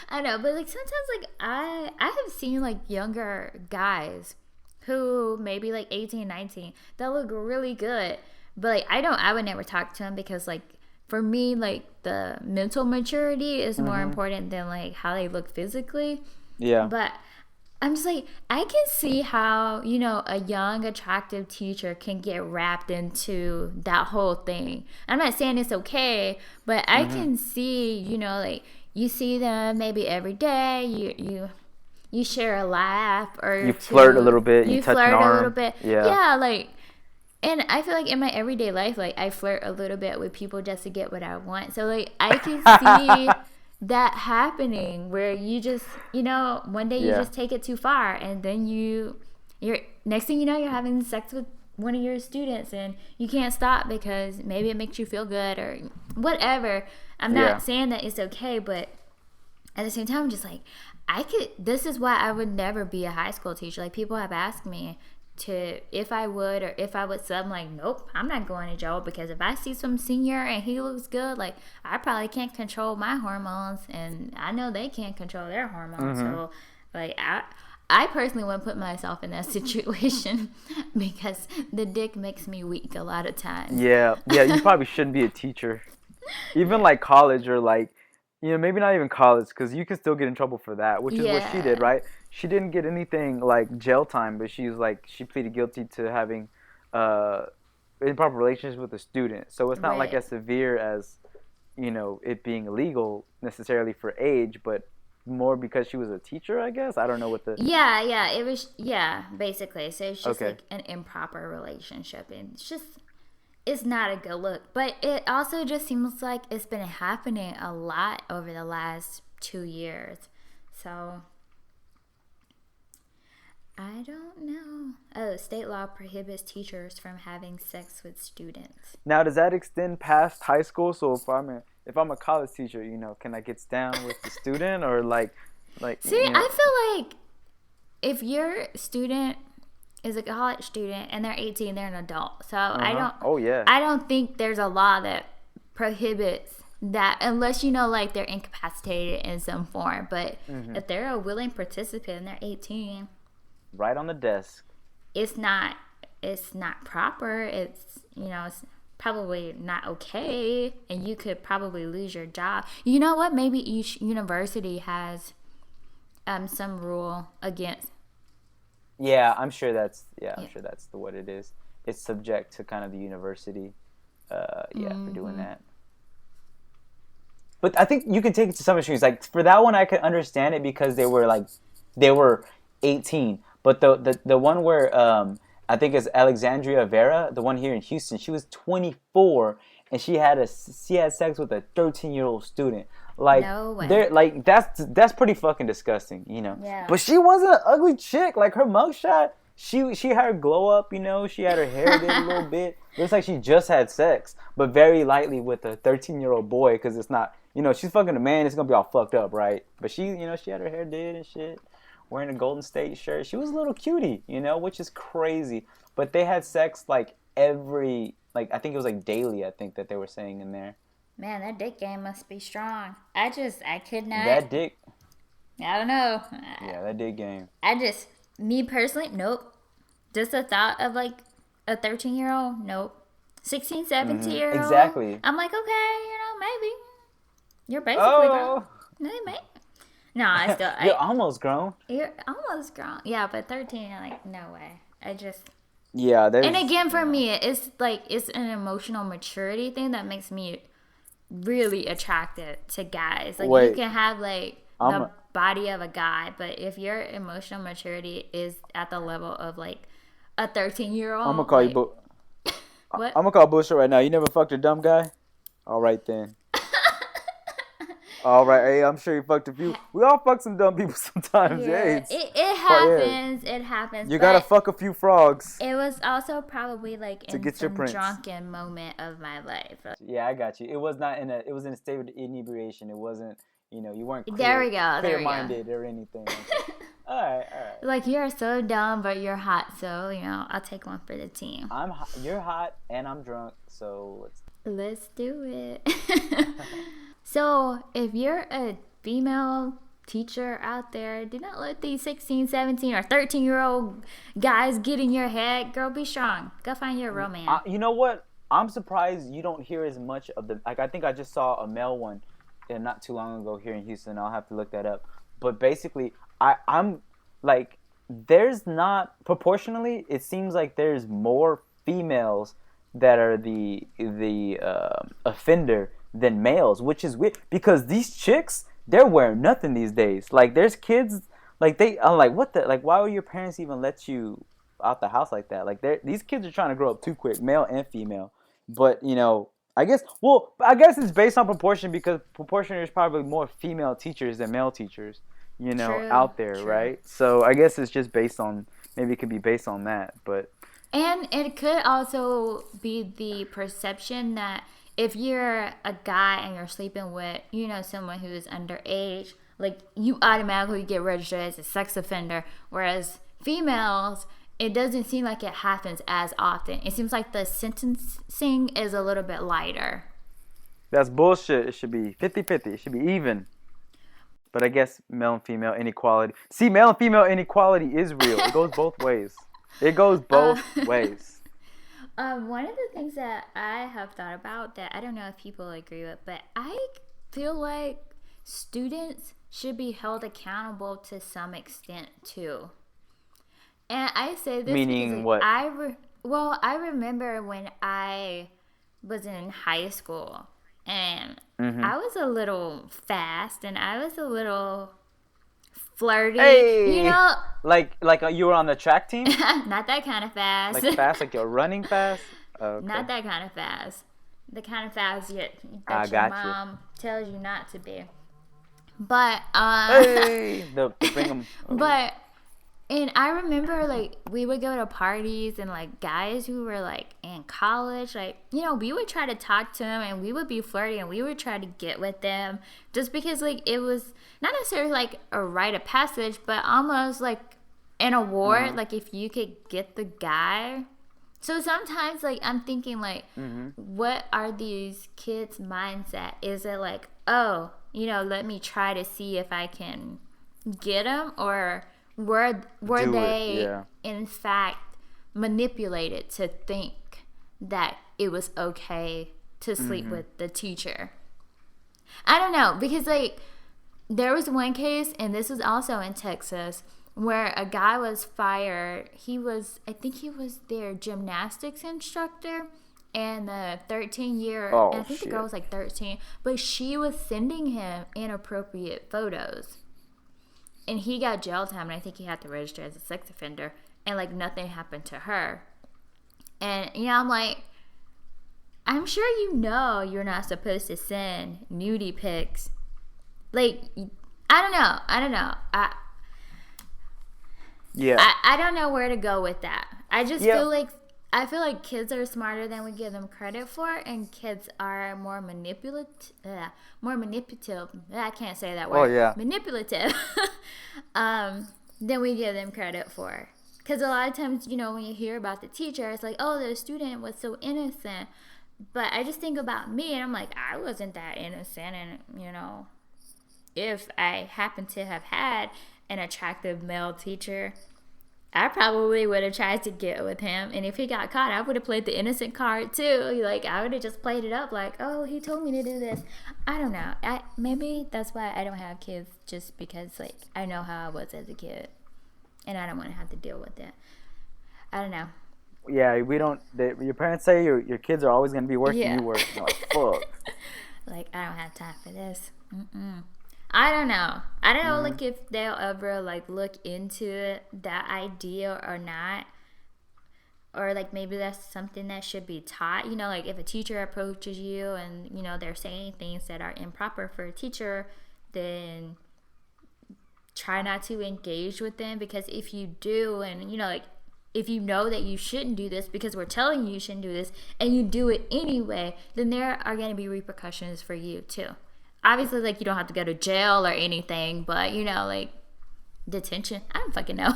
I know, but like sometimes like I have seen like younger guys who maybe like 18, 19 that look really good, but like I would never talk to them because like for me like the mental maturity is more important than like how they look physically. Yeah. But I'm just like, I can see how, you know, a young, attractive teacher can get wrapped into that whole thing. I'm not saying it's okay, but I can see, you know, like you see them maybe every day, you share a laugh or you flirt a little bit, you touch flirt an arm. a little bit. Yeah. Yeah, like, and I feel like in my everyday life, like I flirt a little bit with people just to get what I want. So like I can see that happening where you just, you know, one day you just take it too far and then you're next thing you know you're having sex with one of your students and you can't stop because maybe it makes you feel good or whatever. I'm not saying that it's okay, but at the same time I'm just like this is why I would never be a high school teacher. Like people have asked me to if I would sub. I'm like, nope, I'm not going to jail because if I see some senior and he looks good, like I probably can't control my hormones and I know they can't control their hormones. So like I personally wouldn't put myself in that situation because the dick makes me weak a lot of times. Yeah, you probably shouldn't be a teacher. Even like college or like, you know, maybe not even college because you can still get in trouble for that, which is what she did, right? She didn't get anything like jail time, but she pleaded guilty to having improper relations with a student. So it's not like as severe as, you know, it being illegal necessarily for age, but more because she was a teacher, I guess. I don't know what the... Yeah, it was, basically. So it's just like an improper relationship and it's not a good look. But it also just seems like it's been happening a lot over the last 2 years. So I don't know. Oh, state law prohibits teachers from having sex with students. Now, does that extend past high school? So if I'm a college teacher, you know, can I get down with the student or like? See, you know? I feel like if your student is a college student and they're 18, they're an adult. So I don't. Oh yeah. I don't think there's a law that prohibits that unless you know like they're incapacitated in some form. But if they're a willing participant and they're 18. Right on the desk. It's not proper. It's, you know, it's probably not okay and you could probably lose your job. You know what? Maybe each university has some rule against. Yeah, I'm sure that's what it is. It's subject to kind of the university for doing that. But I think you can take it to some extremes. Like for that one I could understand it because they were 18. But the one where I think it's Alexandria Vera, the one here in Houston, she was 24 and she had sex with a 13-year-old student. Like no way. They're like that's pretty fucking disgusting, you know. Yeah. But she wasn't an ugly chick. Like her mugshot, she had her glow up, you know. She had her hair did a little bit. Looks like she just had sex, but very lightly with a 13-year-old boy because it's not, you know, she's fucking a man. It's gonna be all fucked up, right? But she, you know, she had her hair did and shit. Wearing a Golden State shirt. She was a little cutie, you know, which is crazy. But they had sex like I think it was like daily, I think that they were saying in there. Man, that dick game must be strong. I could not. That dick. I don't know. Yeah, that dick game. Me personally, nope. Just the thought of like A 13-year-old? Nope. 16, 17-year-old? Exactly. I'm like, okay, maybe. You're basically grown. Maybe. No, I still... You're almost grown. You're almost grown. Yeah, but 13, I'm like, no way. I just... Yeah, and again, for me, it's an emotional maturity thing that makes me really attracted to guys. Like, you can have, like, the body of a guy, but if your emotional maturity is at the level of, like, a 13-year-old... I'm gonna call you what? I'm gonna call bullshit right now. You never fucked a dumb guy? All right, then. All right, hey, I'm sure you fucked a few. We all fuck some dumb people sometimes. Yeah, it happens. It happens. You gotta fuck a few frogs. It was also probably like to in get some drunken moment of my life. Yeah, I got you. It was not it was in a state of inebriation. It wasn't, you weren't clear-minded or anything. All right. Like, you're so dumb, but you're hot, so, I'll take one for the team. You're hot, and I'm drunk, so let's do it. So, if you're a female teacher out there, do not let these 16, 17, or 13-year-old guys get in your head. Girl, be strong. Go find your real man. You know what? I'm surprised you don't hear as much of the... Like, I think I just saw a male one not too long ago here in Houston. I'll have to look that up. But basically, I'm like, there's not... Proportionally, it seems like there's more females that are the offender than males, which is weird because these chicks, they're wearing nothing these days. Like, there's kids, like, I'm like, what the, like, why would your parents even let you out the house like that? Like, these kids are trying to grow up too quick, male and female. But, I guess it's based on proportion because there's probably more female teachers than male teachers, out there, true. Right? So I guess it's just maybe it could be based on that, but. And it could also be the perception that if you're a guy and you're sleeping with, someone who is underage, like, you automatically get registered as a sex offender. Whereas females, it doesn't seem like it happens as often. It seems like the sentencing is a little bit lighter. That's bullshit. It should be 50-50. It should be even. But I guess male and female inequality. See, male and female inequality is real. It goes both ways. It goes both ways. One of the things that I have thought about that I don't know if people agree with, but I feel like students should be held accountable to some extent too. And I say this meaning because, like, what? I remember when I was in high school and I was a little fast and I was a little flirty, hey, like you were on the track team. Not that kind of fast. Like fast, like you're running fast. Okay. Not that kind of fast. The kind of fast that your mom tells you not to be. But hey, bring them. But and I remember, like, we would go to parties and, like, guys who were, like, in college, like, we would try to talk to them and we would be flirty and we would try to get with them just because, like, it was not necessarily, like, a rite of passage, but almost, like, an award, like, if you could get the guy. So sometimes, like, I'm thinking, like, what are these kids' mindset? Is it like, oh, let me try to see if I can get them, or were they in fact manipulated to think that it was okay to sleep with the teacher? I don't know, because, like, there was one case, and this was also in Texas, where a guy was fired. I think he was their gymnastics instructor, and the 13-year, I think the girl was like 13, but she was sending him inappropriate photos. And he got jail time, and I think he had to register as a sex offender. And, like, nothing happened to her. And, I'm like, I'm sure you're not supposed to send nudie pics. Like, I don't know. I don't know where to go with that. I just feel like kids are smarter than we give them credit for, and kids are more manipulative. I can't say that word. Oh, yeah. Manipulative than we give them credit for. Because a lot of times, when you hear about the teacher, it's like, oh, the student was so innocent. But I just think about me, and I'm like, I wasn't that innocent. And, if I happen to have had an attractive male teacher, I probably would have tried to get with him, and if he got caught, I would have played the innocent card too. Like, I would have just played it up like, oh, he told me to do this. I don't know. Maybe that's why I don't have kids, just because, like, I know how I was as a kid, and I don't want to have to deal with it. I don't know. Yeah, we don't. Your parents say your kids are always going to be working. Yeah. You work. Like, fuck. Like, I don't have time for this. I don't know. Like, if they'll ever, like, look into that idea or not. Or, like, maybe that's something that should be taught. You know, like, if a teacher approaches you and, you know, they're saying things that are improper for a teacher, then try not to engage with them. Because if you do, and, you know, like, if you know that you shouldn't do this because we're telling you shouldn't do this, and you do it anyway, then there are going to be repercussions for you, too. Obviously, like, you don't have to go to jail or anything, but, you know, like, detention. I don't fucking know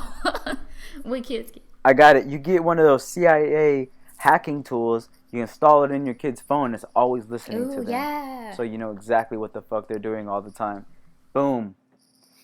what kids get. I got it. You get one of those CIA hacking tools. You install it in your kid's phone. It's always listening to them. Yeah. So you know exactly what the fuck they're doing all the time. Boom.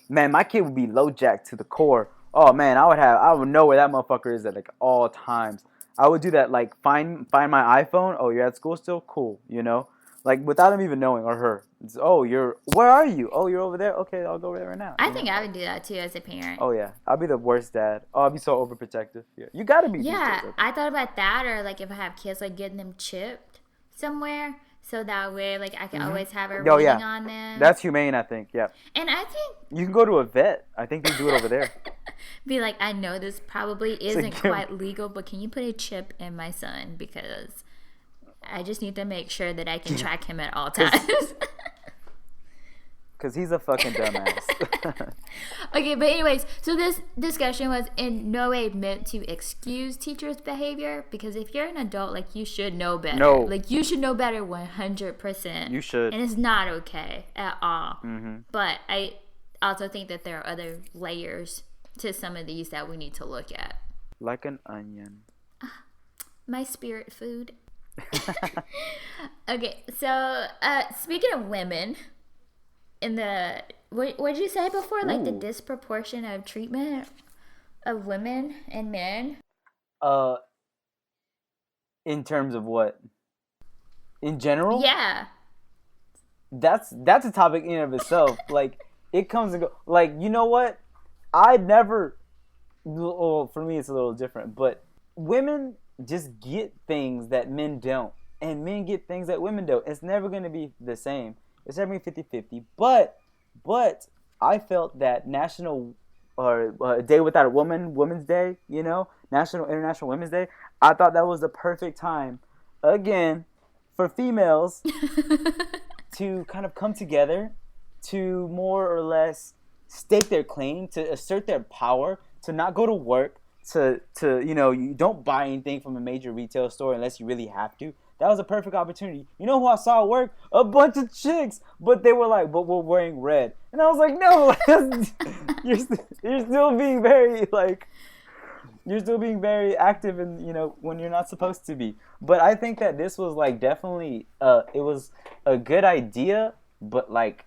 Man, my kid would be low jack to the core. Oh, man, I would know where that motherfucker is at, like, all times. I would do that, like, find my iPhone. Oh, you're at school still? Cool, you know? Like, without him even knowing, or her. It's, where are you? Oh, you're over there? Okay, I'll go over there right now. I think I would do that, too, as a parent. Oh, yeah. I'll be the worst dad. Oh, I'll be so overprotective. Yeah. You gotta be. Yeah, I thought about that, or, like, if I have kids, like, getting them chipped somewhere, so that way, like, I can always have a reading on them. That's humane, I think, yeah. And I think... You can go to a vet. I think they do it over there. Be like, I know this probably isn't quite legal, but can you put a chip in my son? Because... I just need to make sure that I can track him at all times. Because he's a fucking dumbass. Okay, but anyways, so this discussion was in no way meant to excuse teachers' behavior, because if you're an adult, like, you should know better. No. Like, you should know better 100%. You should. And it's not okay at all. Mm-hmm. But I also think that there are other layers to some of these that we need to look at. Like an onion. My spirit food. Okay, so speaking of women, in the what did you say before? Like, the disproportion of treatment of women and men. In terms of what? In general? Yeah. That's a topic in and of itself. Like, it comes and goes. Like, you know what? I never. Well, for me, it's a little different, but women just get things that men don't, and men get things that women don't. It's never going to be the same. It's never going to be 50-50. But I felt that National Day Without a Woman, Women's Day, you know, International Women's Day, I thought that was the perfect time, again, for females to kind of come together to more or less stake their claim, to assert their power, to not go to work, to you know, you don't buy anything from a major retail store unless you really have to. That was a perfect opportunity. You know who I saw at work? A bunch of chicks, but they were like, but we're wearing red. And I was like, no, you're still being very, like, you're still being very active, and, you know, when you're not supposed to be. But I think that this was, like, definitely, it was a good idea, but, like,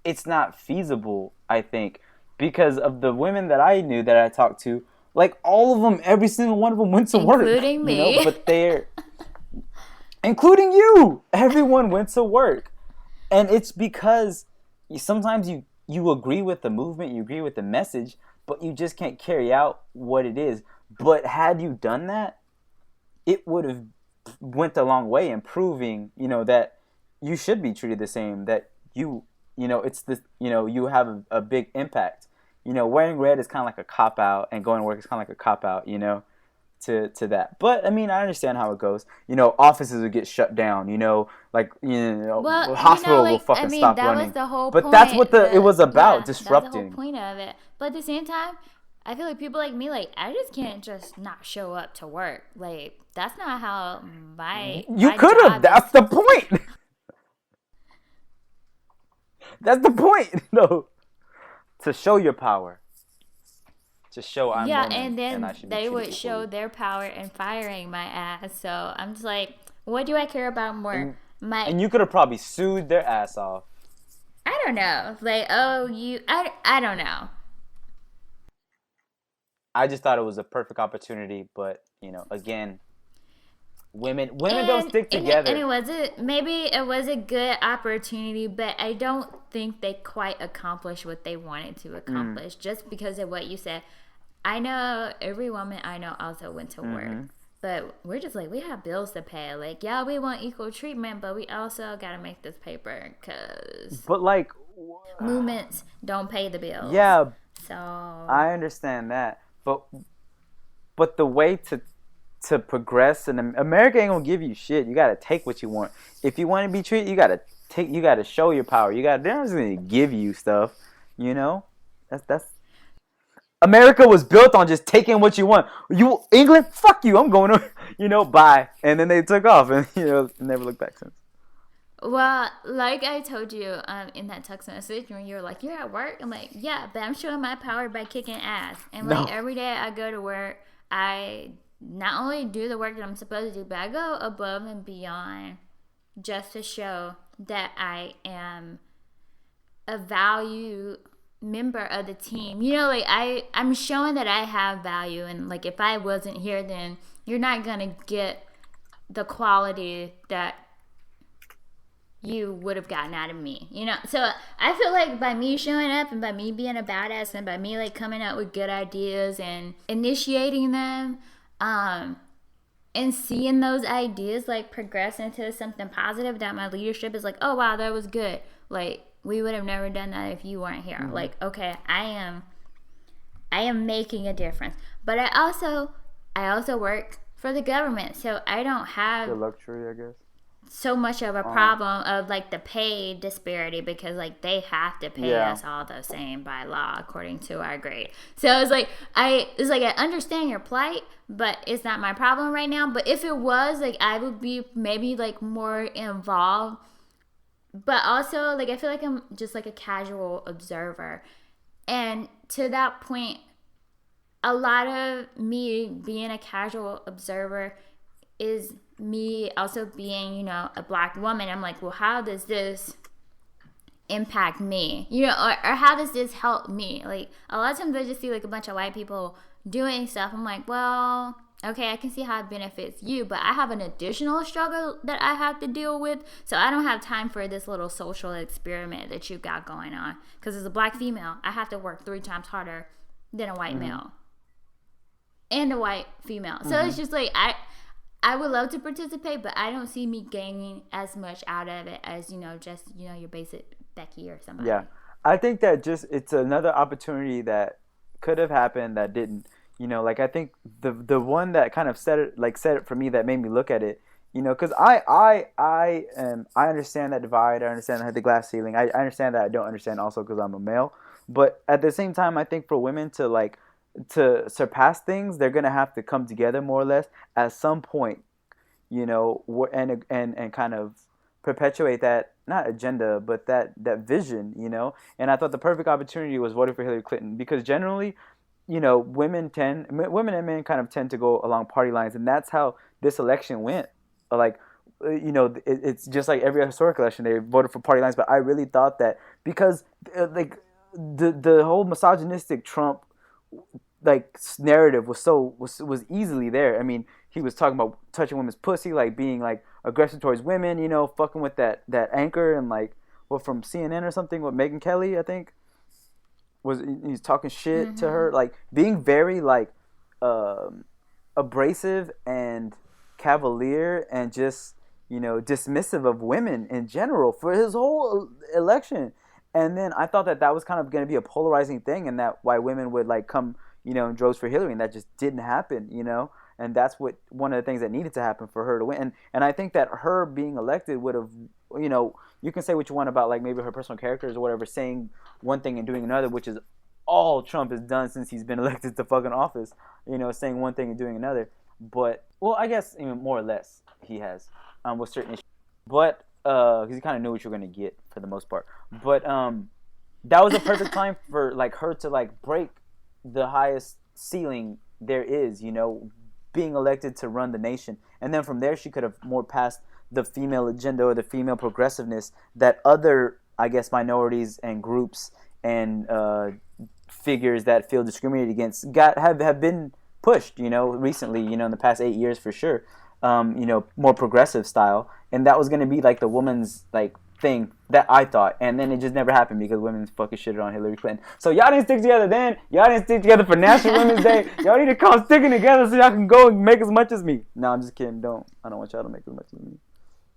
it's not feasible, I think, because of the women that I knew that I talked to. Like, all of them, every single one of them went to work. Including me. You know, but including you. Everyone went to work. And it's because sometimes you agree with the movement, you agree with the message, but you just can't carry out what it is. But had you done that, it would have went a long way in proving, you know, that you should be treated the same, that you know, it's this, you know, you have a big impact. You know, wearing red is kind of like a cop-out, and going to work is kind of like a cop-out, you know, to that. But, I mean, I understand how it goes. You know, offices will get shut down, you know, like, you know, hospital will fucking stop running. That was the whole point. But that's what it was about, disrupting. That's the whole point of it. But at the same time, I feel like people like me, like, I just can't just not show up to work. Like, that's not how You could have. That's the point. That's the point. No. To show your power. To show I'm woman, and then they would show their power in firing my ass. So I'm just like, what do I care about more? And you could have probably sued their ass off. I don't know. Like, I don't know. I just thought it was a perfect opportunity, but again, women don't stick together. And it was a good opportunity, but I don't think they quite accomplished what they wanted to accomplish just because of what you said. I know every woman I know also went to work, but we're just like, we have bills to pay. Like, yeah, we want equal treatment, but we also got to make this paper because movements don't pay the bills. Yeah. So I understand that. But the way to progress, and America ain't gonna give you shit. You gotta take what you want. If you want to be treated, you gotta show your power. They're not just gonna give you stuff. That's America was built on just taking what you want. England, fuck you. I'm going to, bye. And then they took off, and never looked back since. Well, like I told you in that text message when you were like, you're at work? I'm like, yeah, but I'm showing my power by kicking ass. And like every day I go to work, I not only do the work that I'm supposed to do, but I go above and beyond just to show that I am a valued member of the team. Like I'm showing that I have value, and like if I wasn't here, then you're not gonna get the quality that you would have gotten out of me, So I feel like by me showing up and by me being a badass and by me like coming up with good ideas and initiating them, and seeing those ideas like progress into something positive, that my leadership is like, oh wow, that was good. Like we would have never done that if you weren't here. Like, okay, I am making a difference. But I also work for the government, so I don't have the luxury, I guess, so much of a problem of like the pay disparity, because like they have to pay us all the same by law according to our grade. So it's like I understand your plight, but it's not my problem right now. But if it was, like, I would be maybe like more involved. But also, like, I feel like I'm just like a casual observer, and to that point, a lot of me being a casual observer is me also being, a black woman. I'm like, well, how does this impact me? Or how does this help me? Like, a lot of times I just see like a bunch of white people doing stuff. I'm like, well, okay, I can see how it benefits you, but I have an additional struggle that I have to deal with, so I don't have time for this little social experiment that you've got going on. Because as a black female, I have to work 3 times harder than a white male and a white female. So it's just like I would love to participate, but I don't see me gaining as much out of it as, just, your basic Becky or somebody. Yeah. I think that it's another opportunity that could have happened that didn't. Like, I think the one that kind of set it for me, that made me look at it, because I understand that divide. I understand I had the glass ceiling. I understand that I don't understand also because I'm a male. But at the same time, I think for women to surpass things, they're gonna have to come together more or less at some point, and kind of perpetuate that, not agenda, but that vision, And I thought the perfect opportunity was voting for Hillary Clinton, because generally, women and men kind of tend to go along party lines, and that's how this election went. Like, it's just like every historic election, they voted for party lines. But I really thought that because like the whole misogynistic Trump like narrative was easily there. I mean, he was talking about touching women's pussy, like being like aggressive towards women, fucking with that anchor and like from CNN or something with Megyn Kelly, I think. He's talking shit to her, like being very like abrasive and cavalier and just dismissive of women in general for his whole election. And then I thought that was kind of going to be a polarizing thing, and that why women would like come in droves for Hillary, and that just didn't happen, and that's one of the things that needed to happen for her to win. And I think that her being elected would have, you can say what you want about like maybe her personal characters or whatever, saying one thing and doing another, which is all Trump has done since he's been elected to fucking office, saying one thing and doing another. But, well, I guess more or less he has with certain issues. But, because he kind of knew what you were going to get for the most part. But that was a perfect time for like her to like break the highest ceiling there is, being elected to run the nation. And then from there she could have more passed the female agenda or the female progressiveness that other, I guess, minorities and groups and figures that feel discriminated against have been pushed, recently, in the past 8 years for sure, more progressive style, and that was going to be like the woman's like thing that I thought, and then it just never happened because women fucking shitted on Hillary Clinton. So y'all didn't stick together then, y'all didn't stick together for National Women's Day, y'all need to come sticking together so y'all can go and make as much as me. No, I'm just kidding, I don't want y'all to make as much as me.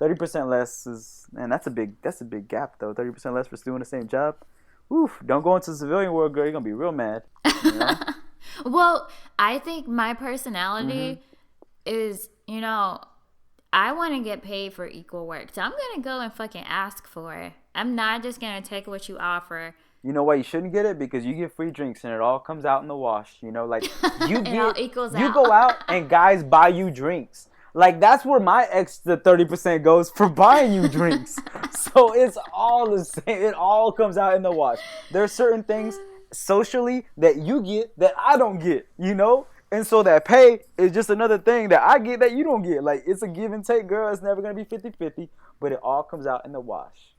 30% less is, man, that's a big gap though. 30% less for doing the same job. Oof, don't go into the civilian world, girl. You're going to be real mad. Well, I think my personality is, I want to get paid for equal work. So I'm going to go and fucking ask for it. I'm not just going to take what you offer. You know why you shouldn't get it? Because you get free drinks and it all comes out in the wash. Like you go out and guys buy you drinks. Like, that's where my extra 30% goes for buying you drinks. So it's all the same. It all comes out in the wash. There are certain things socially that you get that I don't get, And so that pay is just another thing that I get that you don't get. Like, it's a give and take, girl. It's never going to be 50-50, but it all comes out in the wash.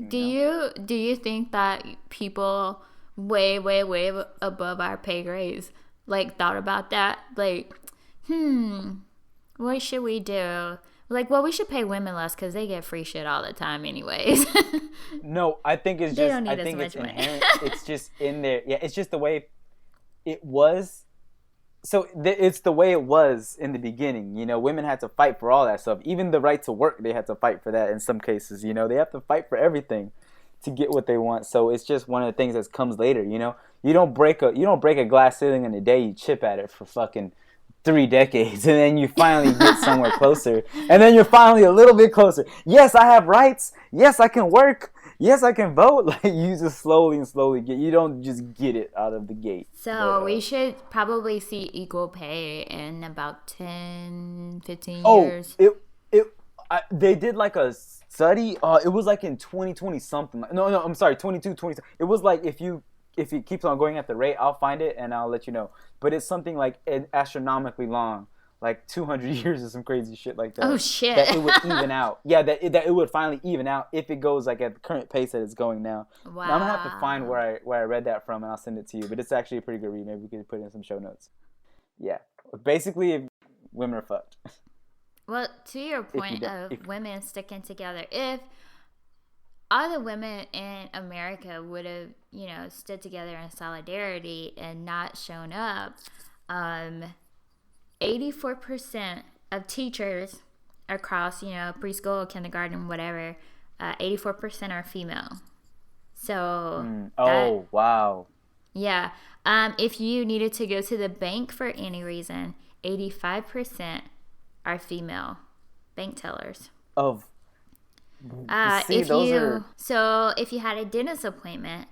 Do you think that people way, way, way above our pay grades, like, thought about that? Like, what should we do? Like, well, we should pay women less because they get free shit all the time anyways. No, I think it's they just, don't need I think as it's much money. inherent. It's just in there. Yeah, it's just the way it was. So it's the way it was in the beginning. Women had to fight for all that stuff. Even the right to work, they had to fight for that in some cases. They have to fight for everything to get what they want. So it's just one of the things that comes later. You don't break a glass ceiling in a day. You chip at it for fucking 3 decades, and then you finally get somewhere closer, and then you're finally a little bit closer. Yes, I have rights. Yes, I can work. Yes, I can vote. Like, you just slowly get. You don't just get it out of the gate. So we should probably see equal pay in about 10, 15 years. They did like a study. It was like in 2020 something. No, I'm sorry, 2020. It was like if it keeps on going at the rate, I'll find it and I'll let you know. But it's something like astronomically long, like 200 years or some crazy shit like that. Oh shit! That it would even out. Yeah, that it would finally even out if it goes like at the current pace that it's going now. Wow. Now, I'm gonna have to find where I read that from and I'll send it to you. But it's actually a pretty good read. Maybe we could put it in some show notes. Yeah, basically, if women are fucked. Well, to your point of women sticking together, if all the women in America would have, stood together in solidarity and not shown up, 84% of teachers across, preschool, kindergarten, whatever, 84% are female. So, wow. Yeah. If you needed to go to the bank for any reason, 85% are female bank tellers. So if you had a dentist appointment,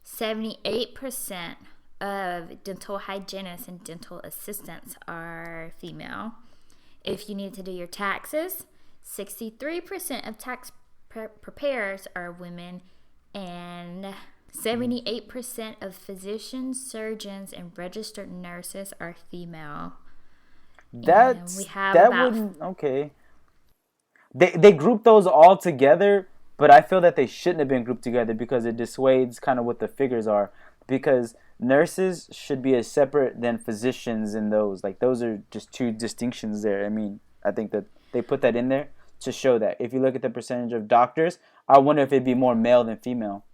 78% of dental hygienists and dental assistants are female. If you need to do your taxes, 63% of tax preparers are women, and 78% of physicians, surgeons, and registered nurses are female. Okay. They group those all together, but I feel that they shouldn't have been grouped together because it dissuades kind of what the figures are. Because nurses should be as separate than physicians in those. Like, those are just two distinctions there. I mean, I think that they put that in there to show that. If you look at the percentage of doctors, I wonder if it'd be more male than female.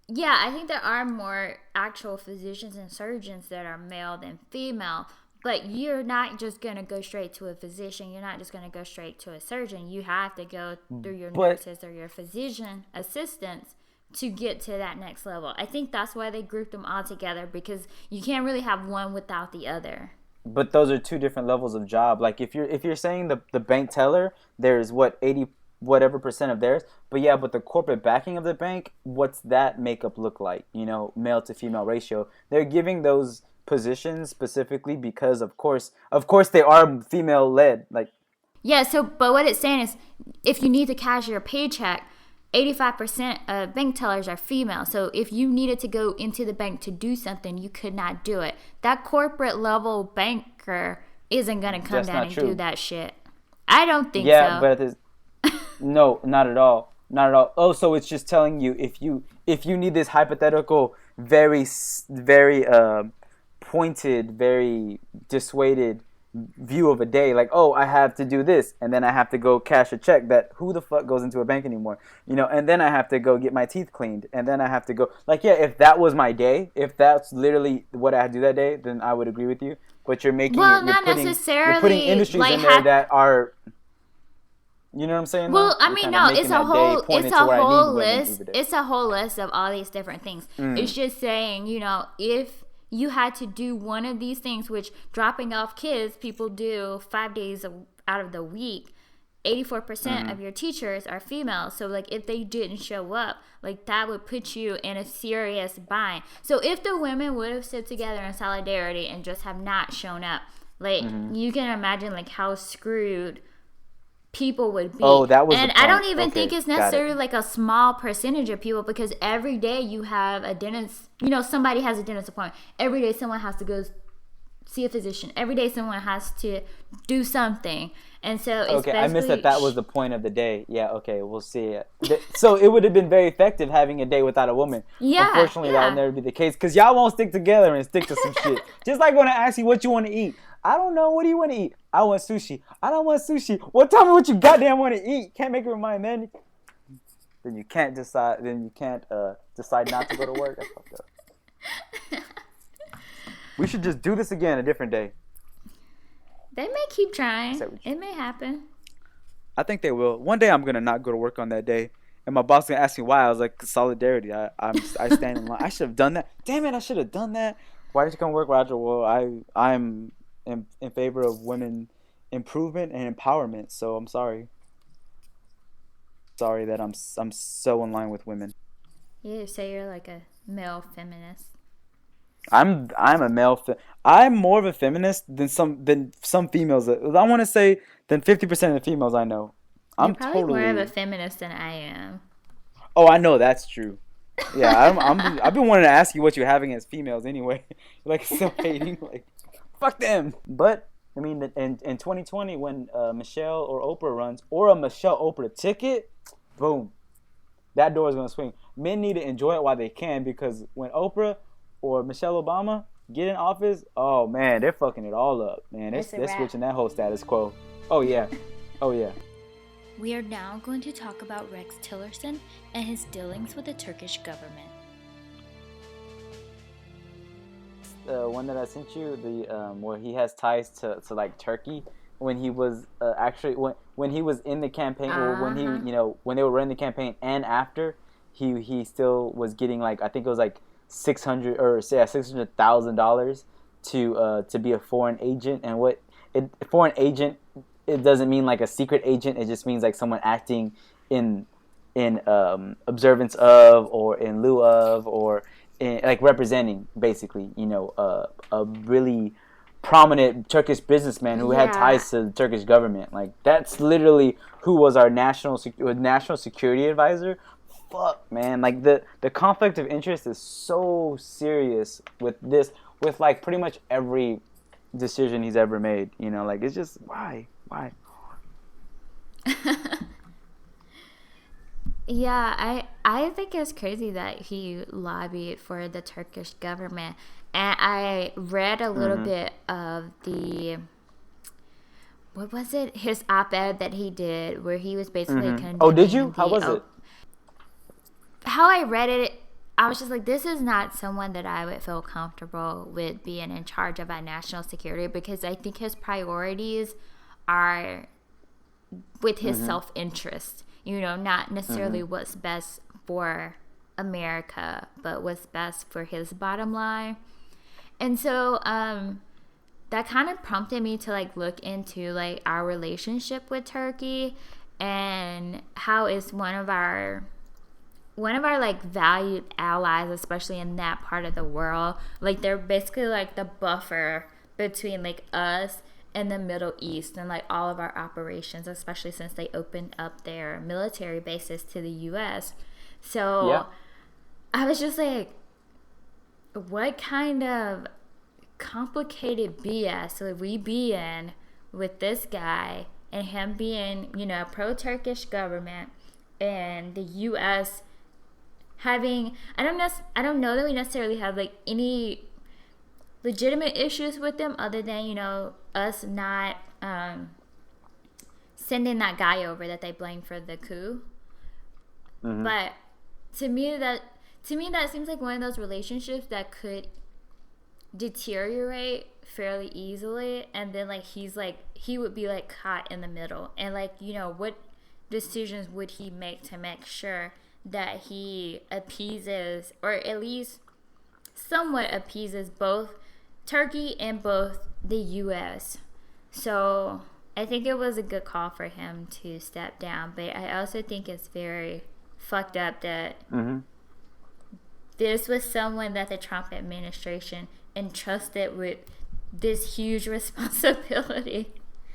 Yeah, I think there are more actual physicians and surgeons that are male than female. But you're not just going to go straight to a physician. You're not just going to go straight to a surgeon. You have to go through your nurses or your physician assistants to get to that next level. I think that's why they grouped them all together, because you can't really have one without the other. But those are two different levels of job. Like, if you're saying the bank teller, there's 80 whatever percent of theirs. But the corporate backing of the bank, what's that makeup look like? Male to female ratio. They're giving those positions specifically because of course they are female led. But what it's saying is, if you need to cash your paycheck, 85% of bank tellers are female. So if you needed to go into the bank to do something, you could not do it. That corporate level banker isn't gonna come down and do that shit. I don't think so. Yeah, but no, not at all. Oh, so it's just telling you if you need this hypothetical very pointed, very dissuaded view of a day. Like, oh, I have to do this, and then I have to go cash a check that who the fuck goes into a bank anymore, and then I have to go get my teeth cleaned, and then I have to go, like, yeah, if that was my day, if that's literally what I had to do that day, then I would agree with you. But you're making you're putting industries like in there that are, you know what I'm saying? Well, I mean, no, it's a whole list of all these different things. It's just saying, if you had to do one of these things, which dropping off kids, people do 5 days out of the week. 84% of your teachers are female. So, like, if they didn't show up, like, that would put you in a serious bind. So, if the women would have stood together in solidarity and just have not shown up, like, you can imagine, like, how screwed people would be. Oh, that was. And I don't even think it's necessarily like a small percentage of people, because every day you have a dentist, somebody has a dentist appointment. Every day someone has to go see a physician. Every day someone has to do something. And so it's I missed that was the point of the day. Yeah, okay, we'll see it. So it would have been very effective having a day without a woman. Yeah. Unfortunately, that will never be the case, because y'all won't stick together and stick to some shit. Just like when I ask you what you want to eat. I don't know. What do you want to eat? I want sushi. I don't want sushi. Well, tell me what you goddamn want to eat. Can't make up your mind, man. Then you can't decide. Then you can't decide not to go to work. That's fucked up. We should just do this again a different day. They may keep trying. It may happen. I think they will. One day I'm gonna not go to work on that day, and my boss gonna ask me why. I was like, solidarity. I stand in line. I should have done that. Damn it! I should have done that. Why did you come work, Roger? Well, I'm in favor of women improvement and empowerment. So I'm sorry. Sorry that I'm so in line with women. You say you're like a male feminist. I'm a male. I'm more of a feminist than some females. I want to say than 50% of the females I know. You're probably more of a feminist than I am. Oh, I know that's true. Yeah, I've been wanting to ask you what you're having as females anyway. Like, so hating, like, fuck them. But I mean, in 2020, when Michelle or Oprah runs, or a Michelle Oprah ticket, boom, that door is gonna swing. Men need to enjoy it while they can, because when Oprah or Michelle Obama get in office, oh man, they're fucking it all up, man. They're switching that whole status quo. Oh yeah. We are now going to talk about Rex Tillerson and his dealings with the Turkish government. The one that I sent you, the where he has ties to like Turkey, when he was actually when he was in the campaign, or when he when they were running the campaign, and after he still was getting, like, I think it was like $600,000 to be a foreign agent. And foreign agent, it doesn't mean like a secret agent. It just means like someone acting in observance of, or in lieu of, or in, like, representing, basically, a really prominent Turkish businessman who had ties to the Turkish government. Like, that's literally who was our national security advisor. Fuck, man. Like, the conflict of interest is so serious with like pretty much every decision he's ever made. Like, it's just, why? Yeah, I think it's crazy that he lobbied for the Turkish government. And I read a little bit of what was it? His op-ed that he did, where he was basically condemning. Oh, did you? How was it? How I read it, I was just like, this is not someone that I would feel comfortable with being in charge of our national security, because I think his priorities are with his self-interest, not necessarily what's best for America, but what's best for his bottom line. And so that kind of prompted me to, like, look into, like, our relationship with Turkey, and how it's one of our like valued allies, especially in that part of the world. Like, they're basically like the buffer between, like, us and the Middle East, and, like, all of our operations, especially since they opened up their military bases to the US. So I was just like, what kind of complicated BS would we be in with this guy, and him being, pro-Turkish government, and the US having, I don't know that we necessarily have like any legitimate issues with them other than, you know, us not sending that guy over that they blamed for the coup. But to me that seems like one of those relationships that could deteriorate fairly easily, and then like he would be like caught in the middle, and like, you know, what decisions would he make to make sure that he appeases, or at least somewhat appeases, both Turkey and both the U.S. So I think it was a good call for him to step down, but I also think it's very fucked up that this was someone that the Trump administration entrusted with this huge responsibility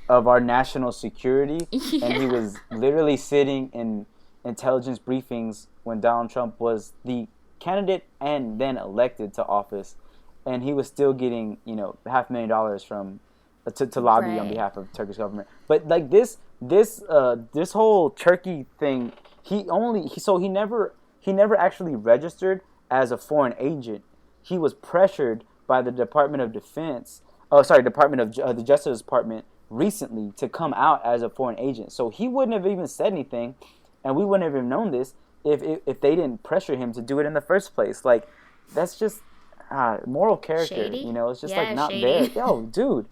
of our national security. Yeah. And he was literally sitting in intelligence briefings when Donald Trump was the candidate and then elected to office, and he was still getting, you know, $500,000 from to lobby on behalf of the Turkish government. But like this whole Turkey thing, he never actually registered as a foreign agent. He was pressured by the Department of Defense, the Justice Department recently, to come out as a foreign agent. So he wouldn't have even said anything, and we wouldn't have even known this if they didn't pressure him to do it in the first place. Like, that's just moral character. Shady? You know, it's just Yeah, like not shady. there. Yo, dude,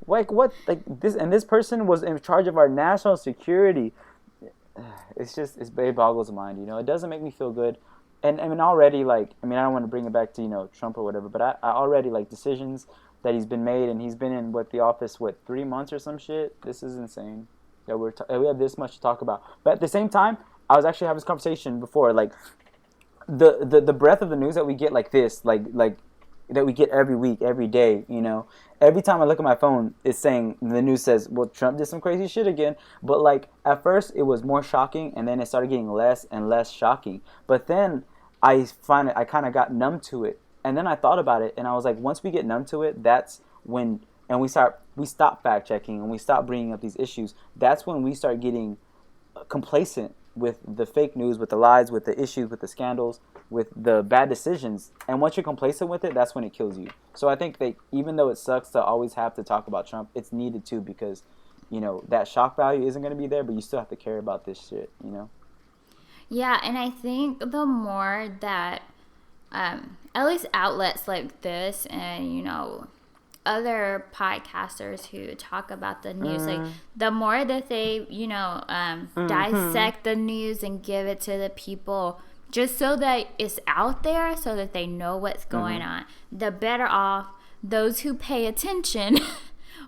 like what? Like this, and this person was in charge of our national security. It boggles the mind. You know, it doesn't make me feel good. And I mean, already, like, I don't want to bring it back to, you know, Trump or whatever, but I already, like, decisions that he's been made, and he's been in the office 3 months or some shit. This is insane that we have this much to talk about. But at the same time, I was actually having this conversation before, like, the breadth of the news that we get like this, like that we get every week, every day, you know. Every time I look at my phone, it's saying, the news says, well, Trump did some crazy shit again. But, like, at first it was more shocking, and then it started getting less and less shocking. But then I kind of got numb to it. And then I thought about it, and I was like, once we get numb to it, that's when, and we stop fact checking, and we stop bringing up these issues. That's when we start getting complacent with the fake news, with the lies, with the issues, with the scandals, with the bad decisions. And once you're complacent with it, that's when it kills you. So I think that even though it sucks to always have to talk about Trump, it's needed too, because, you know, that shock value isn't going to be there, but you still have to care about this shit, you know? Yeah, and I think the more that at least outlets like this and, you know, other podcasters who talk about the news, like, the more that they, you know, dissect the news and give it to the people just so that it's out there, so that they know what's going on, the better off those who pay attention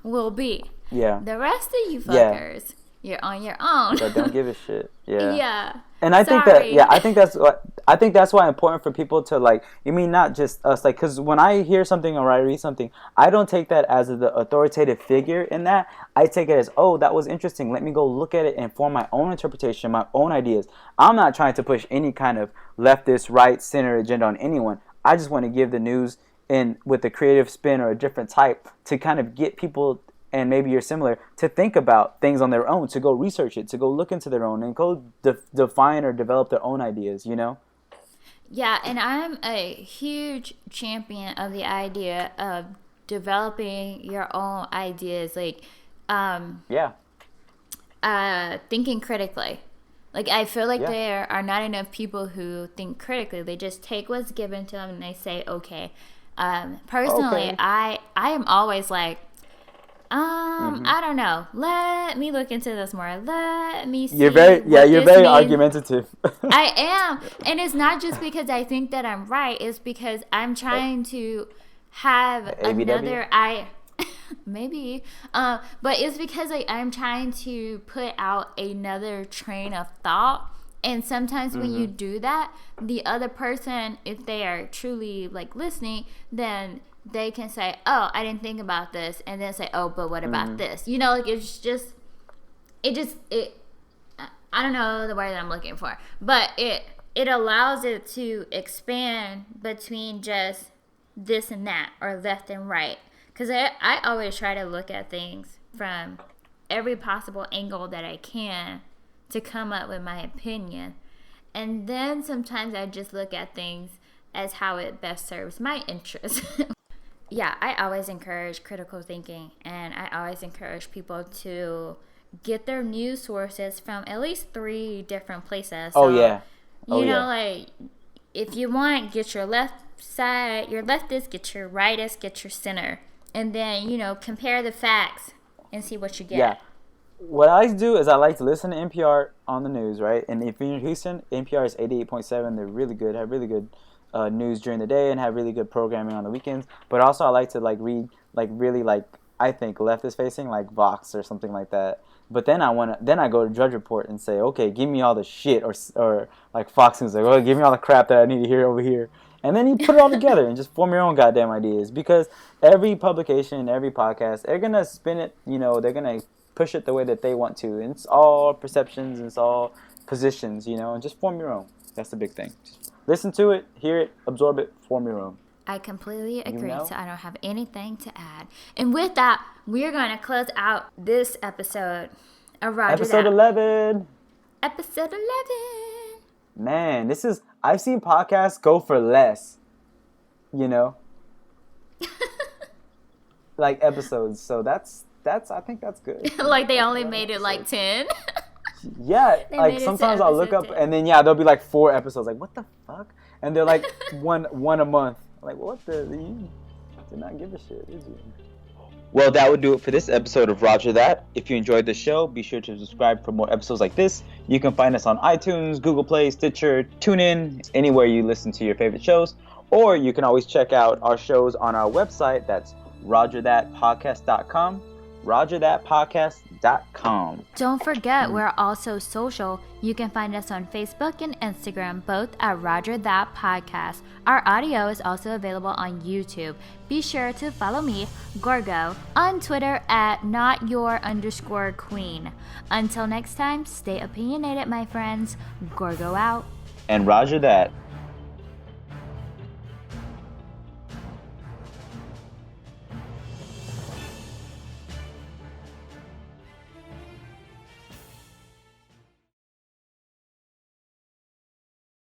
will be. Yeah. The rest of you fuckers, you're on your own. But don't give a shit. Yeah. Yeah. And I think that's why it's important for people to, like, I mean, not just us, like, because when I hear something or I read something, I don't take that as the authoritative figure in that. I take it as, oh, that was interesting. Let me go look at it and form my own interpretation, my own ideas. I'm not trying to push any kind of leftist, right, center agenda on anyone. I just want to give the news with a creative spin or a different type to kind of get people, and maybe you're similar, to think about things on their own, to go research it, to go look into their own, and go define or develop their own ideas, you know? Yeah, and I'm a huge champion of the idea of developing your own ideas, like, thinking critically. Like, I feel like there are not enough people who think critically. They just take what's given to them and they say, okay. Personally, I am always like, I don't know. Let me look into this more. Let me see. You're very argumentative. I am. And it's not just because I think that I'm right. It's because I'm trying to have another maybe. But it's because I'm trying to put out another train of thought. And sometimes when you do that, the other person, if they are truly, like, listening, then they can say, oh, I didn't think about this, and then say, oh, but what about this? You know, like, I don't know the word that I'm looking for, but it allows it to expand between just this and that, or left and right. Because I always try to look at things from every possible angle that I can to come up with my opinion. And then sometimes I just look at things as how it best serves my interests. Yeah, I always encourage critical thinking, and I always encourage people to get their news sources from at least 3 different places. So, you know, like, if you want, get your left side, your leftist, get your rightist, get your center. And then, you know, compare the facts and see what you get. Yeah. What I like to do is I like to listen to NPR on the news, right? And if you're in Houston, NPR is 88.7. They're really good, have really good news during the day and have really good programming on the weekends. But also I like to like read like really like I think leftist facing like Vox or something like that. But then I go to Drudge Report and say, okay, give me all the shit, or like Fox News, like, oh, give me all the crap that I need to hear over here. And then you put it all together and just form your own goddamn ideas. Because every publication, every podcast, they're gonna spin it, you know, they're gonna push it the way that they want to. And it's all perceptions and it's all positions, you know, and just form your own. That's the big thing. Just listen to it, hear it, absorb it, form your own. I completely agree, so I don't have anything to add. And with that, we're going to close out this episode of Roger Episode That. 11. Episode 11. Man, I've seen podcasts go for less, you know? Like episodes, so that's I think that's good. Like they only made it like 10. Yeah, like sometimes I'll look up 10. And then there'll be like 4 episodes. Like, what the fuck? And they're like one a month. Like, what the? You did not give a shit, did you? Well, that would do it for this episode of Roger That. If you enjoyed the show, be sure to subscribe for more episodes like this. You can find us on iTunes, Google Play, Stitcher, TuneIn, anywhere you listen to your favorite shows. Or you can always check out our shows on our website. That's RogerThatPodcast.com. RogerThatPodcast.com. Don't forget, we're also social. You can find us on Facebook and Instagram, both at Roger That Podcast. Our audio is also available on YouTube. Be sure to follow me, Gorgo, on Twitter at @notyour_queen. Until next time, stay opinionated, my friends. Gorgo out. And Roger That.